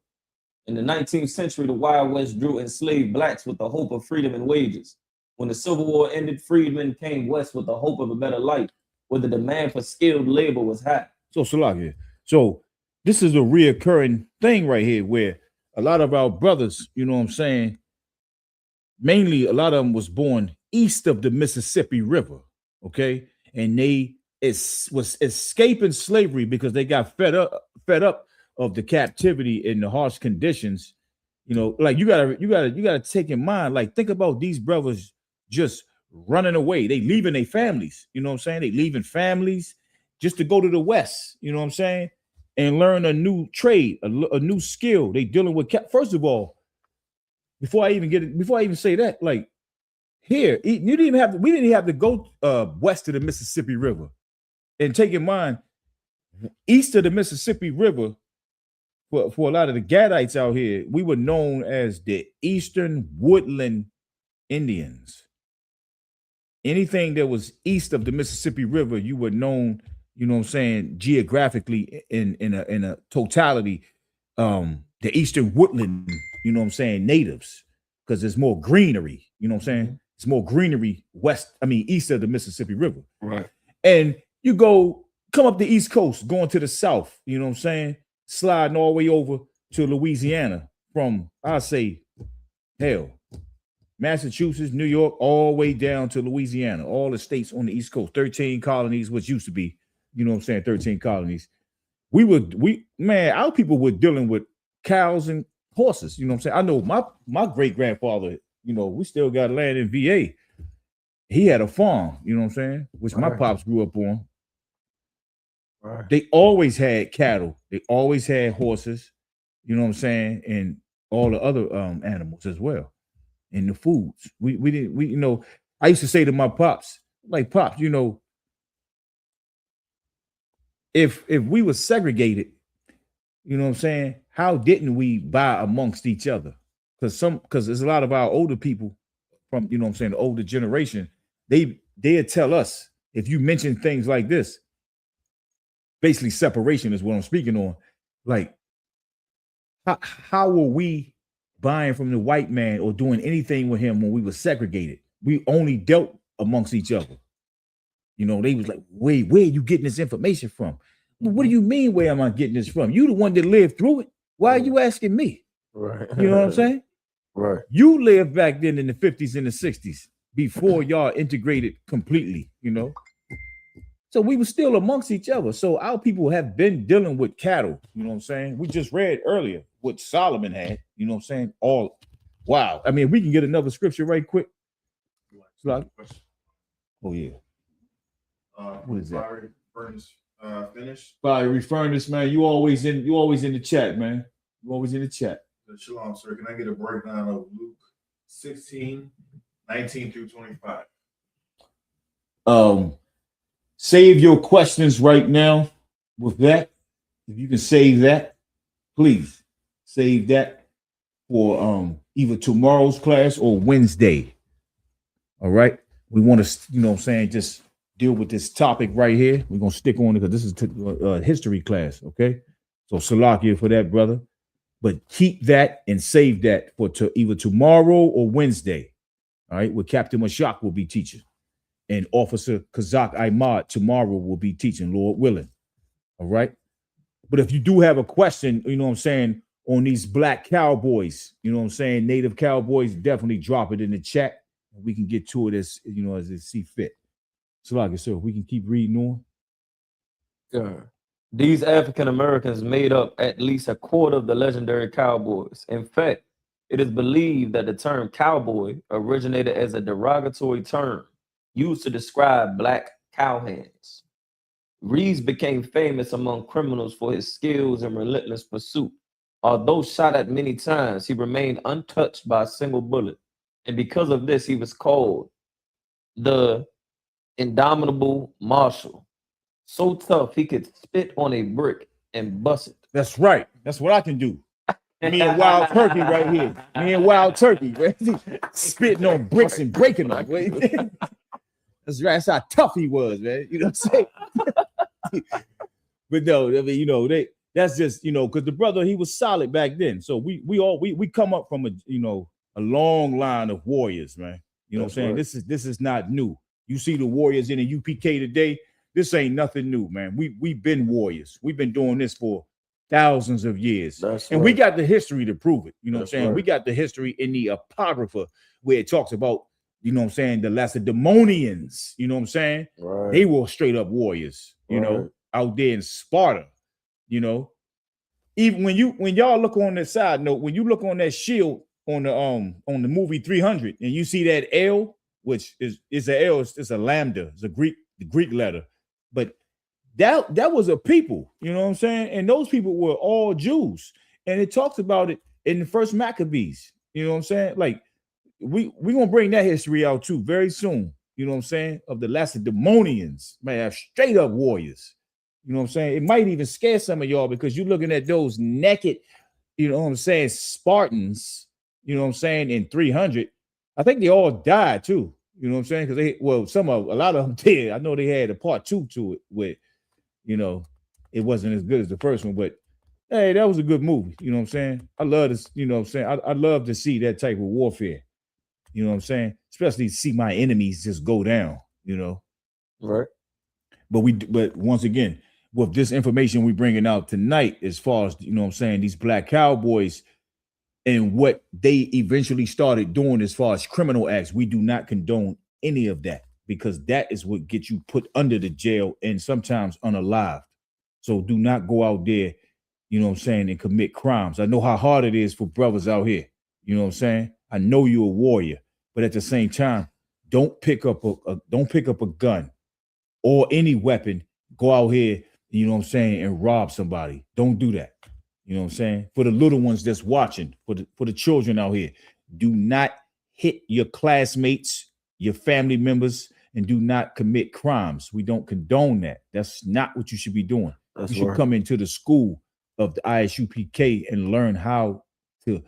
In the 19th century, the Wild West drew enslaved blacks with the hope of freedom and wages. When the Civil War ended, freedmen came west with the hope of a better life, where the demand for skilled labor was high. So Salakia, so this is a reoccurring thing right here where a lot of our brothers, you know what I'm saying, mainly a lot of them was born east of the Mississippi River, okay? And they was escaping slavery because they got fed up of the captivity and the harsh conditions. You know, like you gotta take in mind, like think about these brothers just running away. They leaving their families, you know what I'm saying? They leaving families just to go to the West, you know what I'm saying? And learn a new trade, a new skill. They dealing with, first of all, before I even say that, like here, we didn't even have to go west of the Mississippi River. And take in mind, east of the Mississippi River, for a lot of the Gadites out here, we were known as the Eastern Woodland Indians. Anything that was east of the Mississippi River, you were known, you know what I'm saying, geographically in a totality, the Eastern Woodland, you know what I'm saying, natives, because there's more greenery, you know what I'm saying? It's more greenery east of the Mississippi River. Right. And you come up the East Coast, going to the south, you know what I'm saying? Sliding all the way over to Louisiana from, I'll say, hell, Massachusetts, New York, all the way down to Louisiana, all the states on the East Coast, 13 colonies, which used to be, you know what I'm saying, 13 colonies. Our people were dealing with cows and horses, you know what I'm saying? I know my great-grandfather, you know, we still got land in VA. He had a farm, you know what I'm saying, which my pops grew up on. Right. They always had cattle. They always had horses, you know what I'm saying, and all the other animals as well. And the foods. We you know, I used to say to my pops, like, pops, you know, if we were segregated, you know what I'm saying, how didn't we buy amongst each other? Because there's a lot of our older people from, you know what I'm saying, the older generation, they'd tell us, if you mention things like this, basically separation is what I'm speaking on. Like, how were we buying from the white man or doing anything with him when we were segregated? We only dealt amongst each other. You know, they was like, wait, where are you getting this information from? Well, what do you mean, where am I getting this from? You the one that lived through it. Why are you asking me? Right. You know what I'm saying? Right. You lived back then in the 50s and the 60s before y'all integrated completely, you know? So we were still amongst each other. So our people have been dealing with cattle, you know what I'm saying? We just read earlier what Solomon had, you know what I'm saying? Wow. I mean, we can get another scripture right quick. Oh, yeah. What is that? Fiery furnace finished. Fiery furnace, man. You always in the chat, man. You always in the chat. Shalom, sir. Can I get a breakdown of Luke 16, 19 through 25? Save your questions right now with that. If you can save that, please save that for either tomorrow's class or Wednesday. All right. We want to, you know what I'm saying, just deal with this topic right here. We're going to stick on it because this is a history class. Okay. So Salakia for that, brother. But keep that and save that for either tomorrow or Wednesday. All right. Where Captain Mashak will be teaching. And Officer Kazak Ahmad tomorrow will be teaching, Lord willing. All right. But if you do have a question, you know what I'm saying, on these black cowboys, you know what I'm saying, native cowboys, definitely drop it in the chat. And we can get to it as, you know, as it see fit. So like I said, we can keep reading on. Sure. These African Americans made up at least a quarter of the legendary Cowboys. In fact, it is believed that the term cowboy originated as a derogatory term used to describe black cowhands. Reeves became famous among criminals for his skills and relentless pursuit. Although shot at many times, he remained untouched by a single bullet. And because of this, he was called the Indomitable Marshal. So tough, he could spit on a brick and bust it. That's right. That's what I can do. Me and Wild Turkey right here. Me and Wild Turkey, right? Spitting on bricks and breaking them. That's right. That's how tough he was, man. You know what I'm saying? But no, I mean, you know, that's just, you know, because the brother, he was solid back then. So we come up from a long line of warriors, man. You know what I'm saying? Right. This is not new. You see the warriors in the UPK today. This ain't nothing new, man. We've been warriors. We've been doing this for thousands of years. And we got the history to prove it. You know what I'm saying? We got the history in the Apocrypha where it talks about, you know what I'm saying, the Lacedaemonians, you know what I'm saying? Right. They were straight up warriors, you know, out there in Sparta, you know. Even when y'all look on the side note, when you look on that shield on the movie 300 and you see that L, which is a L, it's a lambda, it's the Greek letter, but that was a people, you know what I'm saying? And those people were all Jews. And it talks about it in the first Maccabees, you know what I'm saying? Like we gonna bring that history out too very soon, you know what I'm saying? Of the Lacedaemonians, man, straight up warriors. You know what I'm saying? It might even scare some of y'all because you're looking at those naked, you know what I'm saying, Spartans, you know what I'm saying, in 300. I think they all died too, you know what I'm saying? Because a lot of them did. I know they had a part 2 to it with, you know, it wasn't as good as the first one, but hey, that was a good movie, you know what I'm saying? I love this, you know what I'm saying? I love to see that type of warfare, you know what I'm saying? Especially see my enemies just go down, you know? Right. But once again, with this information we bringing out tonight, as far as, you know what I'm saying, these black cowboys and what they eventually started doing as far as criminal acts, we do not condone any of that because that is what gets you put under the jail and sometimes unalived. So do not go out there, you know what I'm saying, and commit crimes. I know how hard it is for brothers out here. You know what I'm saying? I know you're a warrior, but at the same time, don't pick up a gun or any weapon, go out here, you know what I'm saying, and rob somebody. Don't do that. You know what I'm saying? For the little ones that's watching, for the children out here, do not hit your classmates, your family members, and do not commit crimes. We don't condone that. That's not what you should be doing. You should come into the school of the I.S.U.P.K and learn how to,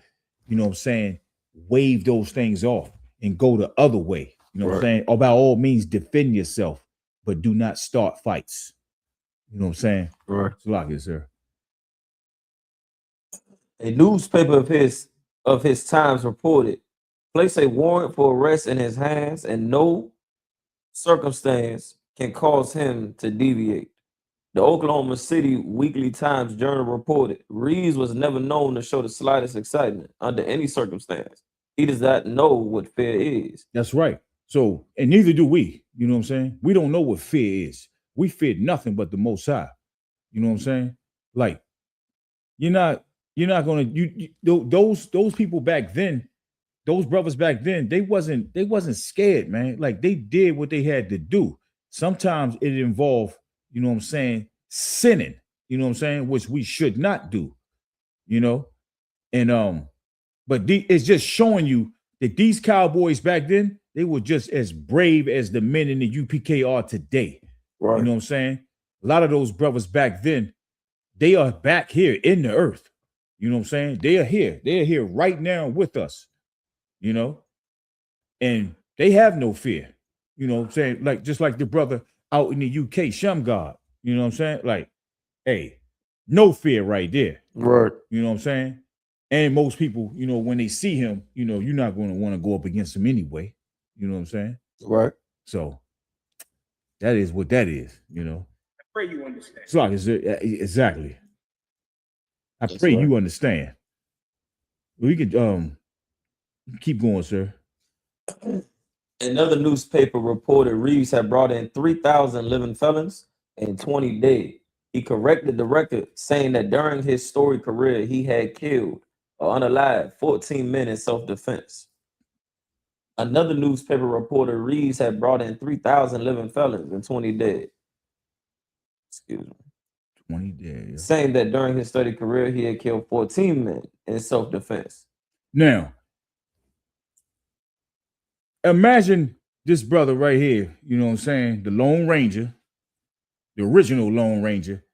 you know what I'm saying, wave those things off and go the other way. You know what I'm saying? Or by all means, defend yourself, but do not start fights. You know what I'm saying? Right. It's like it, sir. A newspaper of his times reported, place a warrant for arrest in his hands and no circumstance can cause him to deviate. The Oklahoma City Weekly Times Journal reported, Reeves was never known to show the slightest excitement under any circumstance. He does not know what fear is. That's right. So, and neither do we. You know what I'm saying? We don't know what fear is. We fear nothing but the Most High. You know what I'm saying? Like, you're not gonna those people back then, those brothers back then, they wasn't scared, man. Like they did what they had to do. Sometimes it involved, you know what I'm saying, sinning, you know what I'm saying, which we should not do, you know. And but it's just showing you that these cowboys back then, they were just as brave as the men in the UPK are today. Right. You know what I'm saying? A lot of those brothers back then, they are back here in the earth. You know what I'm saying? They are here. They are here right now with us, you know, and they have no fear. You know what I'm saying? Like, just like the brother out in the UK, Shamgard, you know what I'm saying? Like, hey, no fear right there. Right. You know what I'm saying? And most people, you know, when they see him, you know, you're not going to want to go up against him anyway. You know what I'm saying? Right. So that is what that is, you know. I pray you understand. It's like, exactly. I pray you understand. We could keep going, sir. Another newspaper reported Reeves had brought in 3,000 living felons and 20 dead. He corrected the record, saying that during his storied career, he had killed or unalived 14 men in self-defense. Another newspaper reported Reeves had brought in 3,000 living felons and 20 dead. Excuse me. 20 dead. Yeah. Saying that during his storied career, he had killed 14 men in self-defense. Now, imagine this brother right here, you know what I'm saying? The Lone Ranger, the original Lone Ranger,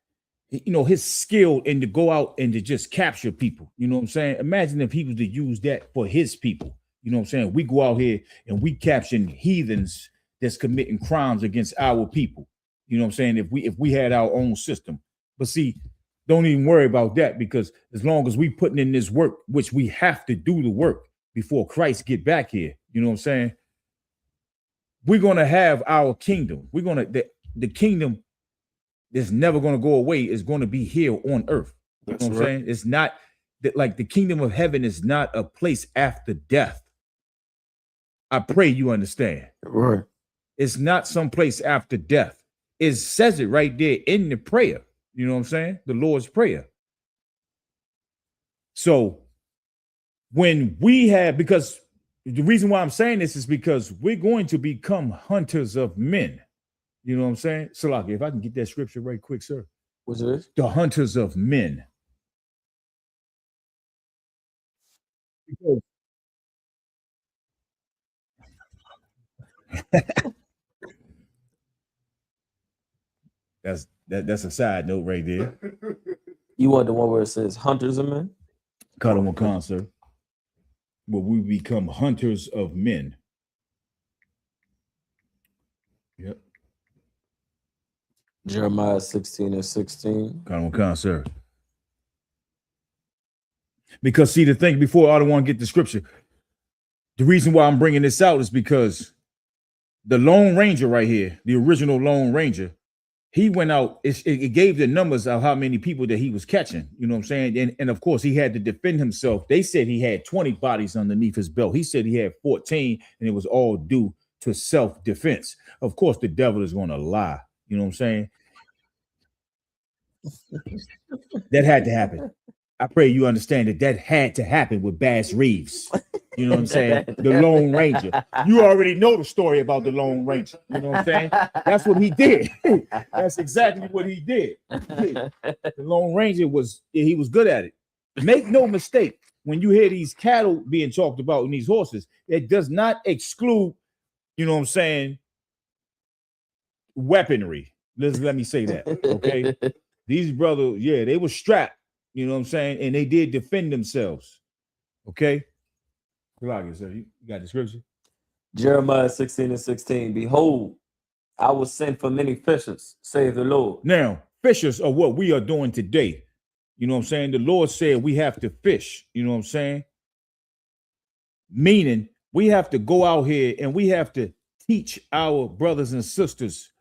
you know, his skill in to go out and to just capture people. You know what I'm saying? Imagine if he was to use that for his people. You know what I'm saying? We go out here and we capturing heathens that's committing crimes against our people. You know what I'm saying? If we had our own system. But see, don't even worry about that, because as long as we putting in this work, which we have to do the work before Christ get back here, you know what I'm saying? we're gonna have our kingdom. We're gonna the kingdom is never gonna go away. It's gonna be here on earth. You know what I'm saying? It's not that like the kingdom of heaven is not a place after death. I pray you understand. Right. It's not some place after death. It says it right there in the prayer. You know what I'm saying? The Lord's Prayer. So when we have, because the reason why I'm saying this is because we're going to become hunters of men. You know what I'm saying? Salaki, if I can get that scripture right quick, sir. What's this? The hunters of men. Because that's a side note right there. You want the one where it says hunters of men? Cut on one, sir. Where we become hunters of men. Yep. Jeremiah 16:16. Cut on one, sir. Because see, the thing before I don't want to get the scripture, the reason why I'm bringing this out is because the Lone Ranger right here, the original Lone Ranger, he went out, it gave the numbers of how many people that he was catching, you know what I'm saying? And of course, he had to defend himself. They said he had 20 bodies underneath his belt. He said he had 14, and it was all due to self-defense. Of course, the devil is going to lie, you know what I'm saying? That had to happen. I pray you understand that had to happen with Bass Reeves. You know what I'm saying? The Lone Ranger. You already know the story about the Lone Ranger. You know what I'm saying? That's what he did. That's exactly what he did. The Lone Ranger he was good at it. Make no mistake, when you hear these cattle being talked about and these horses, it does not exclude, you know what I'm saying, weaponry. Let me say that. Okay. These brothers, yeah, they were strapped, you know what I'm saying, and they did defend themselves. Okay. You got the scripture? Jeremiah 16:16. Behold, I will send for many fishers, save the Lord. Now, fishers are what we are doing today. You know what I'm saying? The Lord said we have to fish. You know what I'm saying? Meaning we have to go out here and we have to teach our brothers and sisters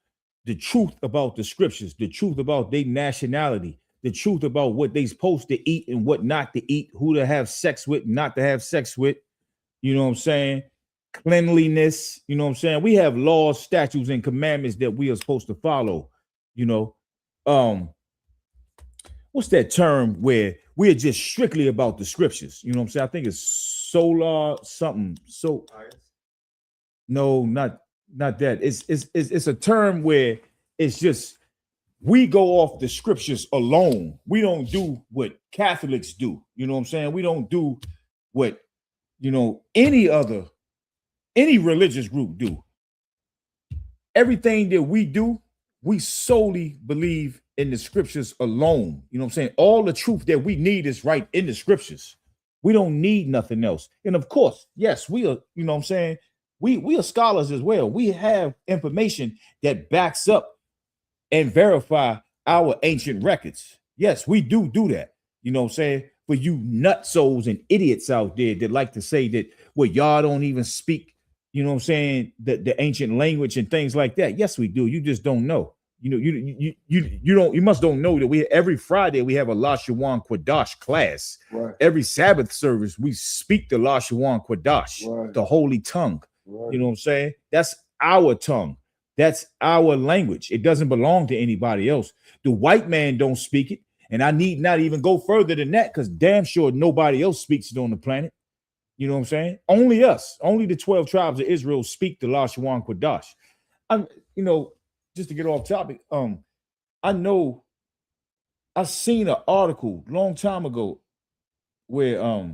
the truth about the scriptures, the truth about their nationality, the truth about what they're supposed to eat and what not to eat, who to have sex with, not to have sex with. You know what I'm saying? Cleanliness. You know what I'm saying? We have laws, statutes, and commandments that we are supposed to follow. You know, what's that term where we're just strictly about the scriptures? You know what I'm saying? I think it's solar something. So no, not that. It's a term where it's just we go off the scriptures alone. We don't do what Catholics do. You know what I'm saying? We don't do what, you know, any religious group do. Everything that we do, we solely believe in the scriptures alone. You know what I'm saying? All the truth that we need is right in the scriptures. We don't need nothing else. And of course, yes, we are, you know what I'm saying? We are scholars as well. We have information that backs up and verify our ancient records. Yes, we do that. You know what I'm saying? For you nutsos and idiots out there that like to say that, well, y'all don't even speak, you know what I'm saying, the ancient language and things like that. Yes, we do. You just don't know. You know, you must don't know that every Friday we have a Lashawan Quadash class. Right. Every Sabbath service we speak the Lashawan Quadash, Right. the holy tongue. Right. You know what I'm saying? That's our tongue. That's our language. It doesn't belong to anybody else. The white man don't speak it. And I need not even go further than that because damn sure nobody else speaks it on the planet. You know what I'm saying? Only us, only the 12 tribes of Israel speak the Lashawan Quadash. You know, just to get off topic, I know I seen an article a long time ago where, as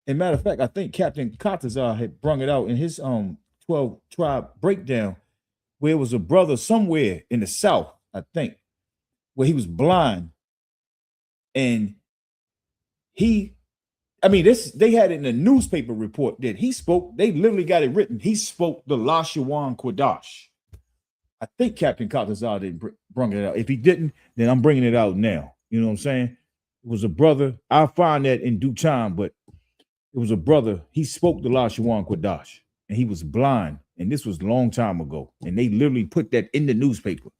a matter of fact, I think Captain Katazar had brung it out in his 12 tribe breakdown, where it was a brother somewhere in the South, I think, where he was blind, and they had it in a newspaper report that he spoke. They literally got it written. He spoke the Lashawan Quadash. I think Captain Katazar didn't bring it out. If he didn't, then I'm bringing it out now. You know what I'm saying? It was a brother. I'll find that in due time, but it was a brother. He spoke the Lashawan Quadash. and he was blind. And this was a long time ago. And they literally put that in the newspaper.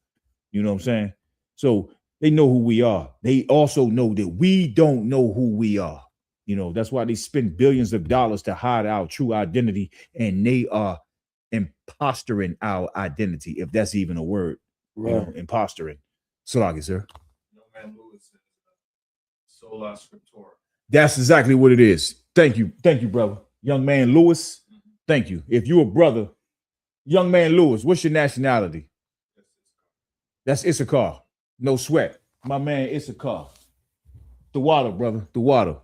You know what I'm saying? So they know who we are. They also know that we don't know who we are. You know, that's why they spend billions of dollars to hide our true identity, and they are impostoring our identity, if that's even a word. Right. You know, impostoring. Sloggy, sir. Young man Lewis says, sola scriptura. That's exactly what it is. Thank you, brother. Young man Lewis. Thank you. If you're a brother, young man Lewis, what's your nationality? That's Issachar. No sweat. My man Issachar. The water, brother. The water.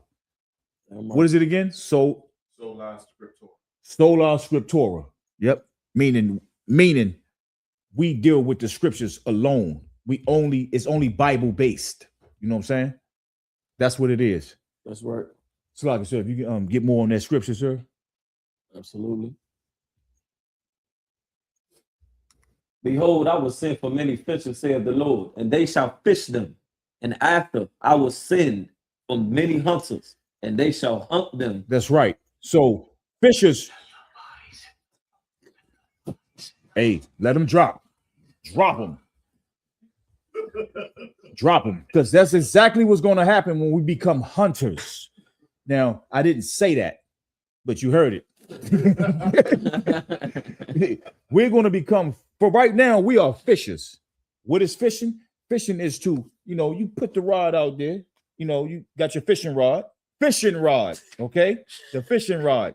What is it again? Sola scriptura. Sola scriptura. Yep. Meaning we deal with the scriptures alone. It's only Bible based. You know what I'm saying? That's what it is. That's right. Sloggy, sir, if you can get more on that scripture, sir. Absolutely. Behold, I will send for many fishers, saith the Lord, and they shall fish them. And after I will send for many hunters, and they shall hunt them. That's right. So fishers, hey, let them drop. Drop them. Drop them. Because that's exactly what's going to happen when we become hunters. Now, I didn't say that, but you heard it. We're going to become, for right now, we are fishers. What is fishing? Fishing is to, you put the rod out there, you got your fishing rod, okay? The fishing rod.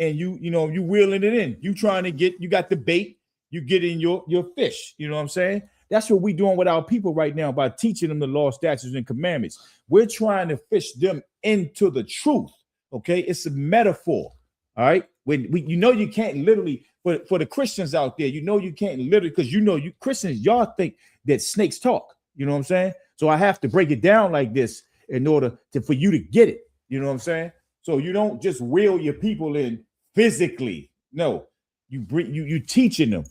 And you wheeling it in. You trying to you got the bait, you get in your fish. You know what I'm saying? That's what we're doing with our people right now by teaching them the law, statutes, and commandments. We're trying to fish them into the truth. Okay, it's a metaphor. All right, when you can't literally for the Christians out there, you can't literally because you Christians y'all think that snakes talk. You know what I'm saying? So I have to break it down like this in order for you to get it. You know what I'm saying? So you don't just reel your people in physically. No, you teaching them.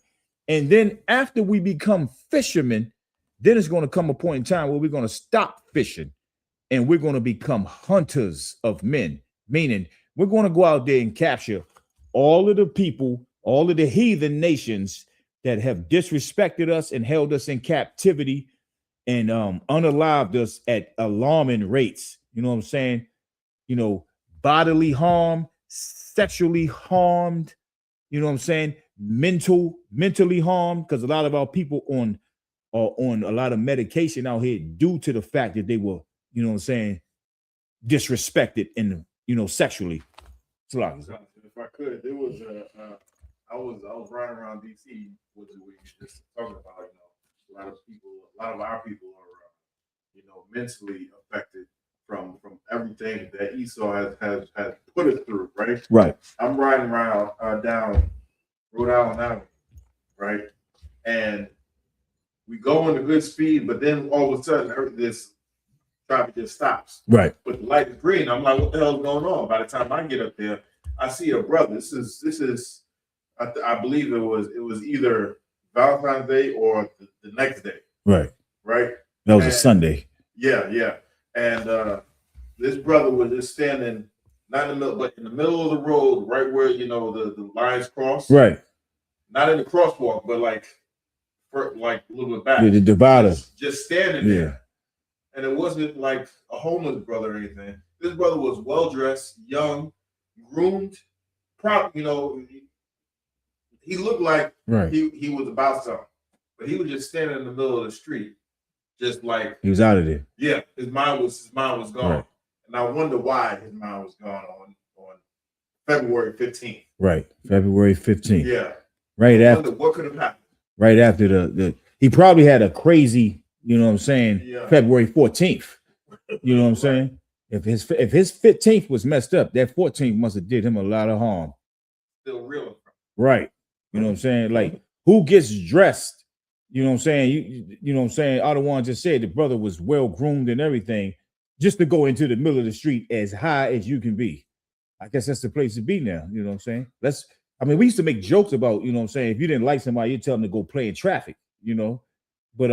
And then after we become fishermen, then it's going to come a point in time where we're going to stop fishing and we're going to become hunters of men, meaning we're going to go out there and capture all of the people, all of the heathen nations that have disrespected us and held us in captivity and unalived us at alarming rates. You know what I'm saying? Bodily harm, sexually harmed, you know what I'm saying? Mentally harmed, because a lot of our people are on a lot of medication out here due to the fact that they were, you know what I'm saying, disrespected and sexually. If I could, there was I was riding around DC with the week just talking about a lot of our people are mentally affected from everything that Esau has put us through, right? Right. I'm riding around down Rhode Island Avenue, right? And we go into good speed, but then all of a sudden this traffic just stops. Right. But the light is green. I'm like, what the hell is going on? By the time I get up there, I see a brother. This is I believe it was either Valentine's Day or the next day. Right. Right. That was a Sunday. Yeah. And this brother was just standing not in the middle, but in the middle of the road, right where the lines cross. Right. Not in the crosswalk, but like a little bit back. The divider. Just standing there. And it wasn't like a homeless brother or anything. This brother was well dressed, young, groomed. He looked like he was about something, but he was just standing in the middle of the street, just like he was out of there. Yeah, his mind was gone, right. And I wonder why his mind was gone on February 15th. Right, February 15th. Yeah, right after what could have happened. Right after the he probably had a crazy, you know what I'm saying, February 14th. You know what I'm saying? If his 15th was messed up, that 14th must have did him a lot of harm. Still real. Right. You know what I'm saying? Like, who gets dressed? You know what I'm saying? You know what I'm saying? I don't want to just say the brother was well groomed and everything, just to go into the middle of the street as high as you can be. I guess that's the place to be now. You know what I'm saying? We used to make jokes about, you know what I'm saying, if you didn't like somebody, you tell them to go play in traffic, but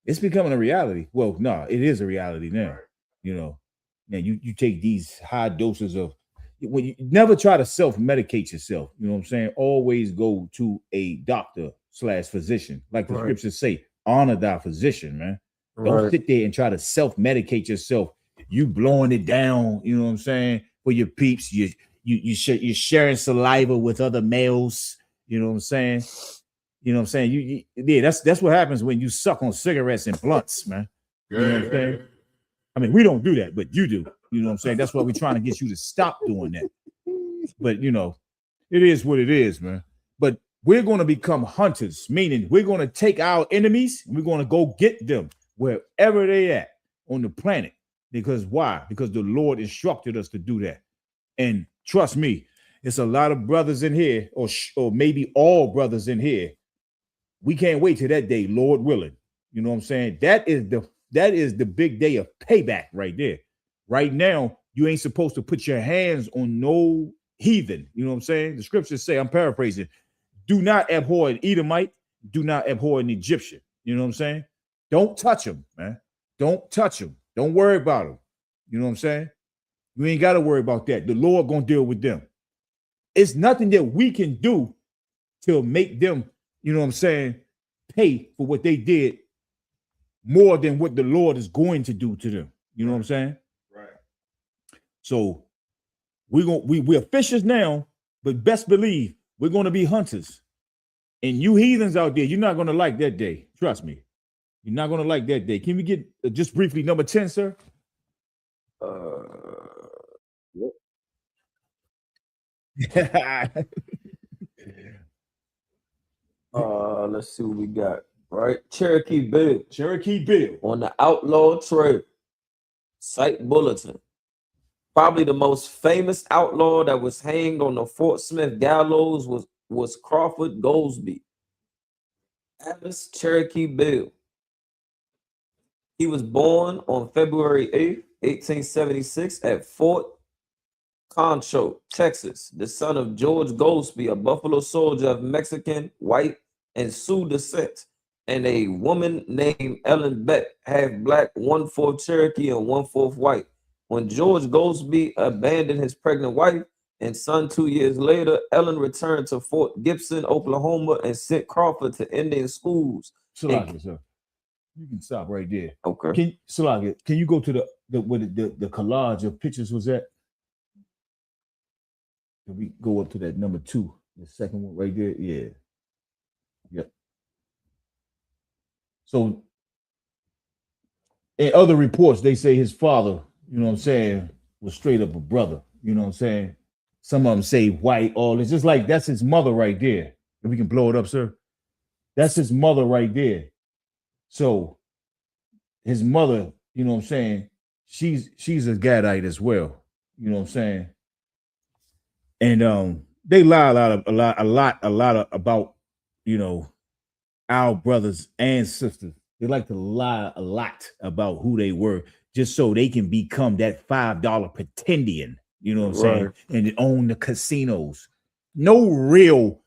it's becoming a reality. Well, no, it is a reality now. And you take these high doses of when you never try to self-medicate yourself, you know what I'm saying? Always go to a doctor / physician. Like the scriptures say, honor thy physician, man. Don't sit there and try to self-medicate yourself. You blowing it down, you know what I'm saying? For your peeps, you're sharing saliva with other males, you know what I'm saying? You know what I'm saying? That's what happens when you suck on cigarettes and blunts, man. You know what I'm saying? I mean, we don't do that, but you do. You know what I'm saying? That's why we're trying to get you to stop doing that. But you know, it is what it is, man. But we're going to become hunters, meaning we're going to take our enemies and we're going to go get them wherever they at on the planet. Because why? Because the Lord instructed us to do that. And trust me, it's a lot of brothers in here, or maybe all brothers in here. We can't wait till that day, Lord willing. You know what I'm saying? That is the big day of payback right there. Right now, you ain't supposed to put your hands on no heathen. You know what I'm saying? The scriptures say, I'm paraphrasing, do not abhor an Edomite, do not abhor an Egyptian. You know what I'm saying? Don't touch them, man. Don't touch them. Don't worry about them. You know what I'm saying? You ain't got to worry about that. The Lord gonna deal with them. It's nothing that we can do to make them, you know what I'm saying, pay for what they did more than what the Lord is going to do to them. You know what I'm saying? Right. So we're fishers now, but best believe we're gonna be hunters. And you heathens out there, you're not gonna like that day. Trust me. You're not gonna like that day. Can we get just briefly number 10, sir? Let's see what we got. Right, Cherokee Bill. Cherokee Bill on the Outlaw Trail. Site bulletin. Probably the most famous outlaw that was hanged on the Fort Smith gallows was Crawford Goldsby. Alice Cherokee Bill. He was born on February 8th, 1876 at Fort Concho, Texas, the son of George Goldsby, a Buffalo soldier of Mexican, white, and Sioux descent, and a woman named Ellen Beck, half black, 1/4 Cherokee and 1/4 white. When George Goldsby abandoned his pregnant wife and son 2 years later, Ellen returned to Fort Gibson, Oklahoma, and sent Crawford to Indian schools. Salaki, sir. You can stop right there. Okay. Salaki, can you go to the collage of pictures was that? Can we go up to that number 2, the second one right there? Yeah. Yep. So in other reports, they say his father, you know what I'm saying, was straight up a brother. You know what I'm saying? Some of them say white, all it's just like that's his mother right there. If we can blow it up, sir. That's his mother right there. So his mother, you know what I'm saying, she's a Gadite as well. You know what I'm saying? And they lie a lot about, you know, our brothers and sisters. They like to lie a lot about who they were just so they can become that $5 pretendian, you know what I'm saying, and own the casinos. No real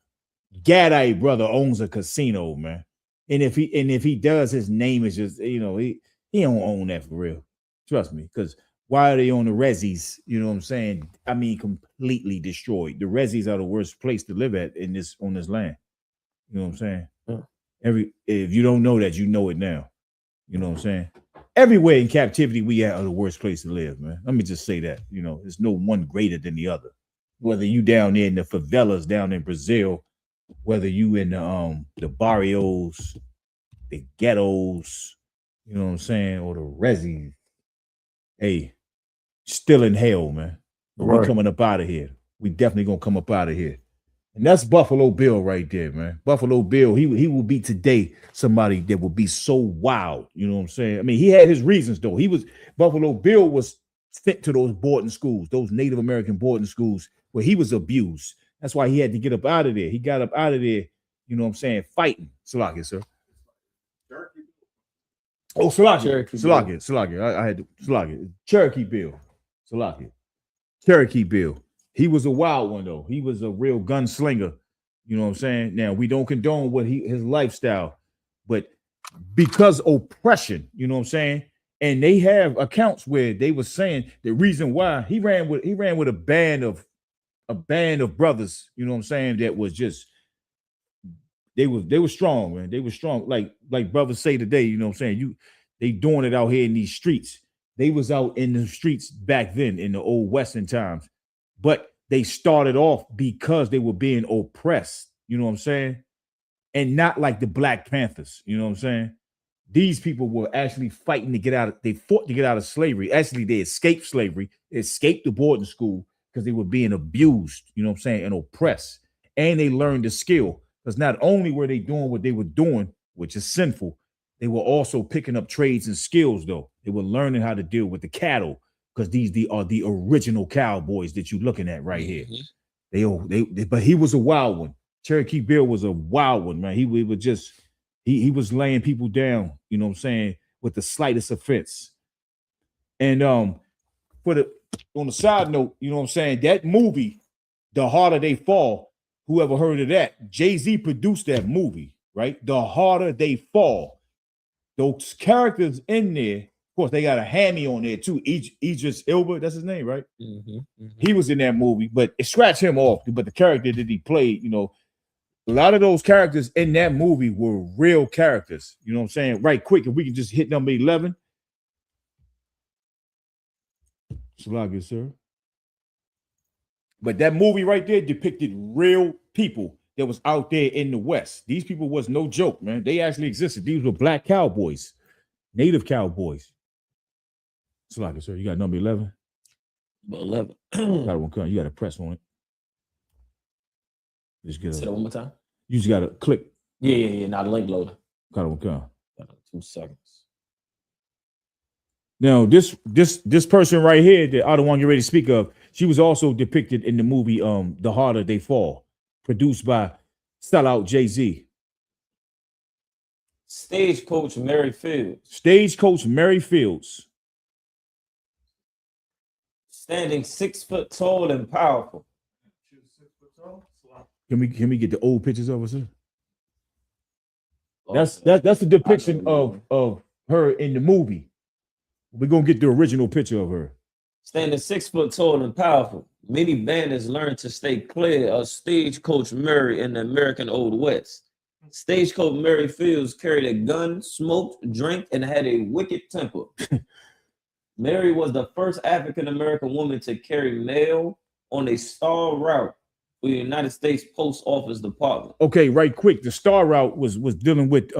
Gadite brother owns a casino, man. And if he does, his name is just, you know, he don't own that for real. Trust me, because why are they on the resis? You know what I'm saying? I mean, completely destroyed. The resis are the worst place to live at on this land. You know what I'm saying? If you don't know that, you know it now. You know what I'm saying? Everywhere in captivity we are the worst place to live, man. Let me just say that. You know, there's no one greater than the other. Whether you down there in the favelas down in Brazil, whether you in the barrios, the ghettos, you know what I'm saying, or the resis, hey, still in hell, man. But we coming up out of here. We definitely gonna come up out of here. And that's Buffalo Bill right there, man. Buffalo Bill, he will be today somebody that will be so wild. You know what I'm saying? I mean, he had his reasons, though. Buffalo Bill was sent to those boarding schools, those Native American boarding schools where he was abused. That's why he had to get up out of there. He got up out of there, you know what I'm saying, fighting. Salaki, sir. Oh, Salaki. I had to, Salaki. Cherokee Bill. Salaki. Cherokee Bill. He was a wild one, though. He was a real gunslinger. You know what I'm saying? Now, we don't condone his lifestyle, but because oppression, you know what I'm saying, And they have accounts where they were saying the reason why he ran with a band of brothers, you know what I'm saying, that was just they were strong, man. They were strong, like brothers say today, you know what I'm saying. They doing it out here in these streets. They was out in the streets back then in the old Western times, but they started off because they were being oppressed, you know what I'm saying, and not like the Black Panthers, you know what I'm saying. These people were actually fighting to get out. They fought to get out of slavery. Actually, they escaped slavery, escaped the boarding school because they were being abused, you know what I'm saying, and oppressed. And they learned the skill because not only were they doing what they were doing, which is sinful, they were also picking up trades and skills, though. They were learning how to deal with the cattle because these are the original cowboys that you're looking at right here. But he was a wild one. Cherokee Bill was a wild one, man. He was just. He was laying people down, you know what I'm saying, with the slightest offense. And on the side note, you know what I'm saying, that movie, The Harder They Fall, whoever heard of that, Jay-Z produced that movie, right? The Harder They Fall. Those characters in there, of course, they got a hammy on there too. Idris Elba, that's his name, right? He was in that movie, but it scratched him off. But the character that he played, you know, a lot of those characters in that movie were real characters. You know what I'm saying? Right quick, if we can just hit number 11. Salagi, sir. But that movie right there depicted real people that was out there in the West. These people was no joke, man. They actually existed. These were black cowboys, native cowboys. Salagi, sir. You got number 11? 11. Got one coming. You got to press on it. Just get Say that one more time. You just gotta click. Yeah. Now the link loader. Got it. 2 seconds. Now this person right here that I don't want to get ready to speak of, she was also depicted in the movie The Harder They Fall, produced by sellout Jay-Z. Stagecoach Mary Fields. Stagecoach Mary Fields. Standing 6 foot tall and powerful. Can we get the old pictures of us? That's the depiction of her in the movie. We're gonna get the original picture of her. Standing 6 foot tall and powerful. Many bandits learned to stay clear of Stagecoach Murray in the American Old West. Stagecoach Mary Fields carried a gun, smoked, drank, and had a wicked temper. Mary was the first African-American woman to carry mail on a star route for the United States Post Office Department. Okay, right quick. The star route was dealing with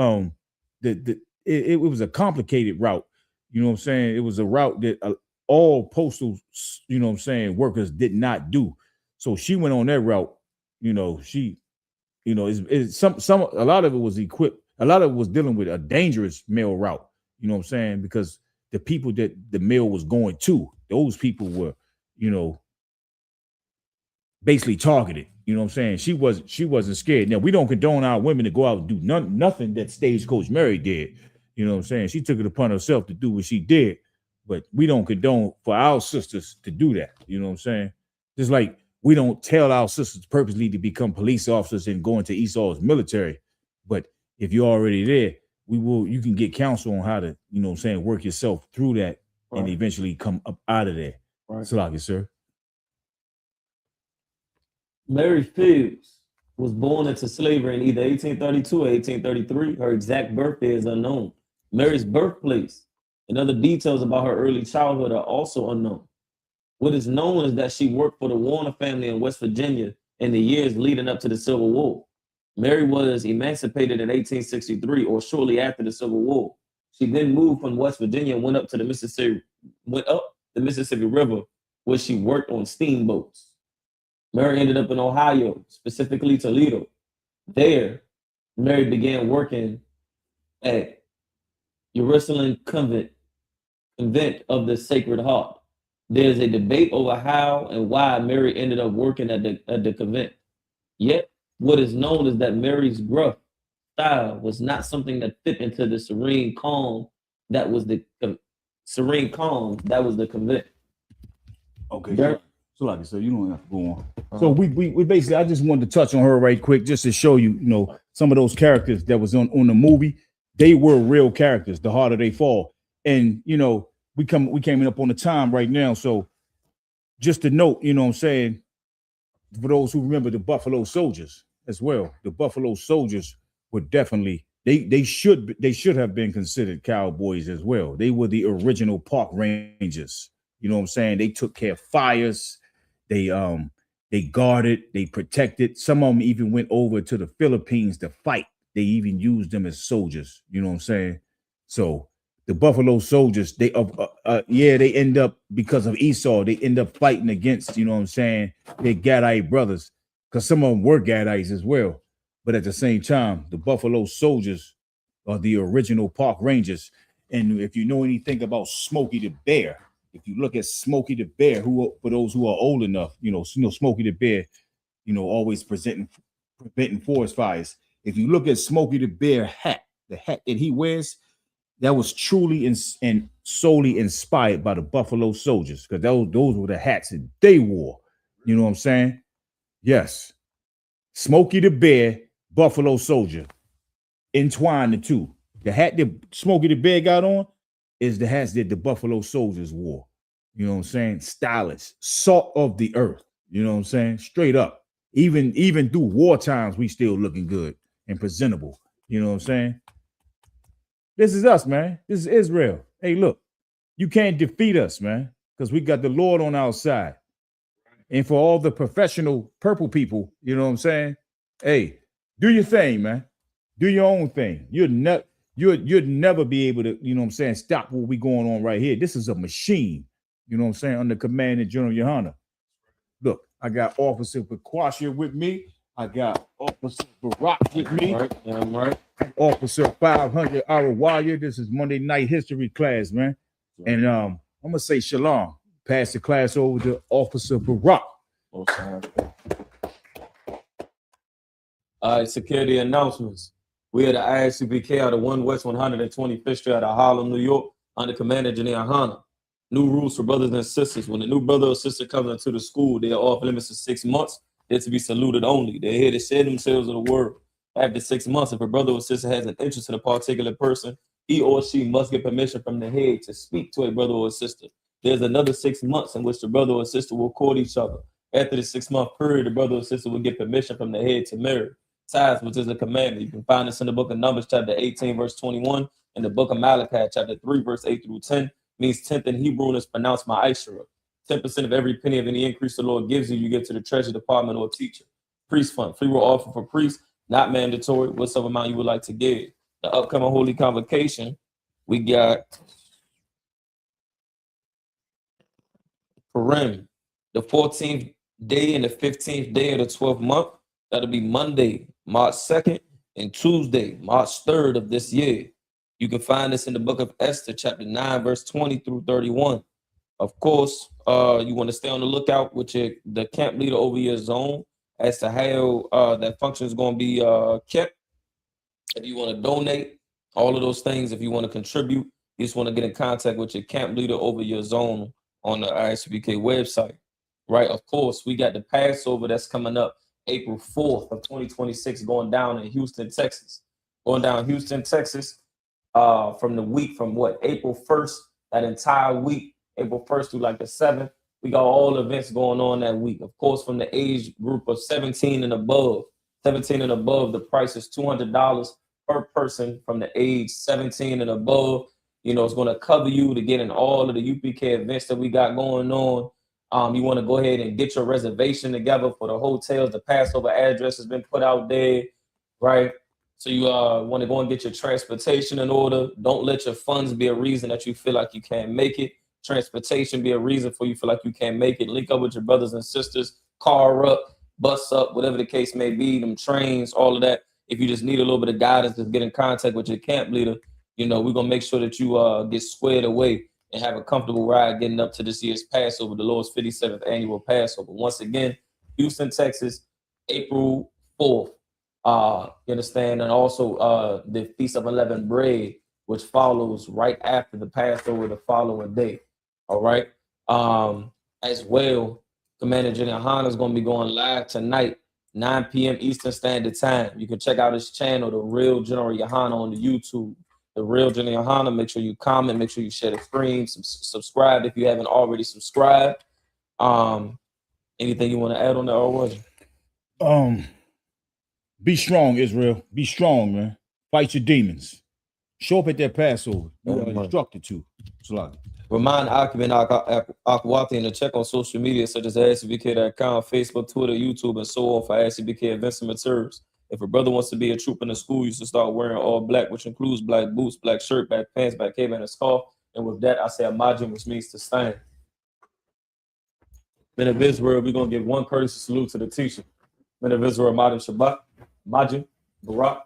it was a complicated route. You know what I'm saying? It was a route that all postal, you know what I'm saying, workers did not do. So she went on that route. You know, a lot of it was equipped. A lot of it was dealing with a dangerous mail route. You know what I'm saying? Because the people that the mail was going to, those people were, you know, basically targeted. You know what I'm saying? She wasn't scared. Now, we don't condone our women to go out and do nothing that Stagecoach Mary did. You know what I'm saying? She took it upon herself to do what she did, but we don't condone for our sisters to do that. You know what I'm saying? Just like we don't tell our sisters purposely to become police officers and go into Esau's military. But if you're already there, you can get counsel on how to, you know what I'm saying, work yourself through that and eventually come up out of there. Right. Salaki, sir. Mary Fields was born into slavery in either 1832 or 1833. Her exact birthday is unknown. Mary's birthplace and other details about her early childhood are also unknown. What is known is that she worked for the Warner family in West Virginia in the years leading up to the Civil War. Mary was emancipated in 1863 or shortly after the Civil War. She then moved from West Virginia and went up the Mississippi River, where she worked on steamboats. Mary ended up in Ohio, specifically Toledo. There, Mary began working at Jerusalem Convent of the Sacred Heart. There's a debate over how and why Mary ended up working at the convent. Yet, what is known is that Mary's gruff style was not something that fit into the serene calm that was the convent. Okay. So like I said, you don't have to go on. So we basically, I just wanted to touch on her right quick, just to show you, you know, some of those characters that was on the movie. They were real characters. The Harder They Fall. And you know, we came up on the time right now. So just to note, you know what I'm saying, for those who remember the Buffalo Soldiers as well, the Buffalo Soldiers were definitely they should have been considered cowboys as well. They were the original park rangers. You know what I'm saying? They took care of fires. They guarded, they protected. Some of them even went over to the Philippines to fight. They even used them as soldiers. You know what I'm saying? So the Buffalo Soldiers, they end up, because of Esau, they end up fighting against, you know what I'm saying, their Gadite brothers, because some of them were Gadites as well. But at the same time, the Buffalo Soldiers are the original park rangers. And if you know anything about Smokey the Bear, if you look at Smokey the Bear, who, for those who are old enough, you know Smokey the Bear, you know, always preventing forest fires. If you look at Smokey the Bear hat, the hat that he wears, that was truly and solely inspired by the Buffalo Soldiers, because those were the hats that they wore. You know what I'm saying? Yes. Smokey the Bear, Buffalo Soldier. Entwine the two. The hat that Smokey the Bear got on is the hats that the Buffalo Soldiers wore. You know what I'm saying? Stylish, salt of the earth. You know what I'm saying? Straight up. Even through war times, we still looking good and presentable. You know what I'm saying? This is us, man. This is Israel. Hey, look, you can't defeat us, man, because we got the Lord on our side. And for all the professional purple people, you know what I'm saying? Hey, do your thing, man. Do your own thing. You'd never be able to, you know what I'm saying, stop what we going on right here. This is a machine, you know what I'm saying, under command of General Yahanna. Look, I got Officer Pequasha with me. I got Officer Barack with me. Right. Officer 500 Arawaya. This is Monday night history class, man. And I'm gonna say shalom. Pass the class over to Officer Barack. All right, security announcements. We are the I.S.U.P.K out of 1 West 125th Street out of Harlem, New York, under Commander General Yahanna. New rules for brothers and sisters. When a new brother or sister comes into the school, they are off limits for 6 months. They're to be saluted only. They're here to share themselves of the word. After 6 months, if a brother or sister has an interest in a particular person, he or she must get permission from the head to speak to a brother or sister. There's another 6 months in which the brother or sister will court each other. After the 6 month period, the brother or sister will get permission from the head to marry. Tithes, which is a commandment. You can find this in the book of Numbers, chapter 18, verse 21, and the book of Malachi, chapter 3, verse 8 through 10, means 10th in Hebrew and is pronounced ma'ashera. 10% of every penny of any increase the Lord gives you, you give to the treasury department or teacher. Priest fund, free will offer for priests, not mandatory, whatever amount you would like to give. The upcoming Holy Convocation, we got Purim, the 14th day and the 15th day of the 12th month. That'll be Monday, March 2nd, and Tuesday, March 3rd of this year. You can find this in the book of Esther, chapter 9, verse 20 through 31. Of course, you want to stay on the lookout with the camp leader over your zone as to how that function is going to be kept. If you want to donate, all of those things, if you want to contribute, you just want to get in contact with your camp leader over your zone on the I.S.U.P.K website, right? Of course, we got the Passover that's coming up April 4th of 2026 going down in Houston, Texas. Going down Houston, Texas from the week from April 1st, that entire week, April 1st through like the 7th. We got all events going on that week. Of course, from the age group of 17 and above, the price is $200 per person from the age 17 and above. You know, it's going to cover you to get in all of the UPK events that we got going on. You want to go ahead and get your reservation together for the hotels. The Passover address has been put out there, right? So you want to go and get your transportation in order. Don't let your funds be a reason that you feel like you can't make it. Transportation be a reason for you feel like you can't make it. Link up with your brothers and sisters, car up, bus up, whatever the case may be, them trains, all of that. If you just need a little bit of guidance, just get in contact with your camp leader. You know, we're going to make sure that you get squared away and have a comfortable ride getting up to this year's Passover, the Lord's 57th annual Passover. Once again, Houston, Texas, April 4th. You understand? And also the Feast of Unleavened Bread, which follows right after the Passover the following day. All right. As well, Commander General Yahanna is going to be going live tonight, 9 p.m. Eastern Standard Time. You can check out his channel, The Real General Yahanna, on the YouTube. The Real Jenny Yahanna. Make sure you comment. Make sure you share the stream. Subscribe if you haven't already subscribed. Anything you want to add on that, or was it? Be strong, Israel. Be strong, man. Fight your demons. Show up at that Passover. You are instructed to. SHALAM. Remind Akim and Akwati to check on social media such as ISUPK.com, Facebook, Twitter, YouTube, and so on for ISUPK events and materials. If a brother wants to be a troop in the school, you should start wearing all black, which includes black boots, black shirt, black pants, black cape, and a scarf. And with that, I say Amajim, which means to stand. Men of Israel, we're going to give one courtesy salute to the teacher. Men of Israel, Madim Shabbat, Majim, Barak,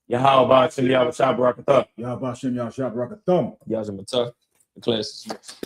Yahweh, Shem Yahweh, Shabbat, Barakatah. Yahweh, Shem Yahweh, Shabbat, Barakatah. Yazim Matah. The class is yours.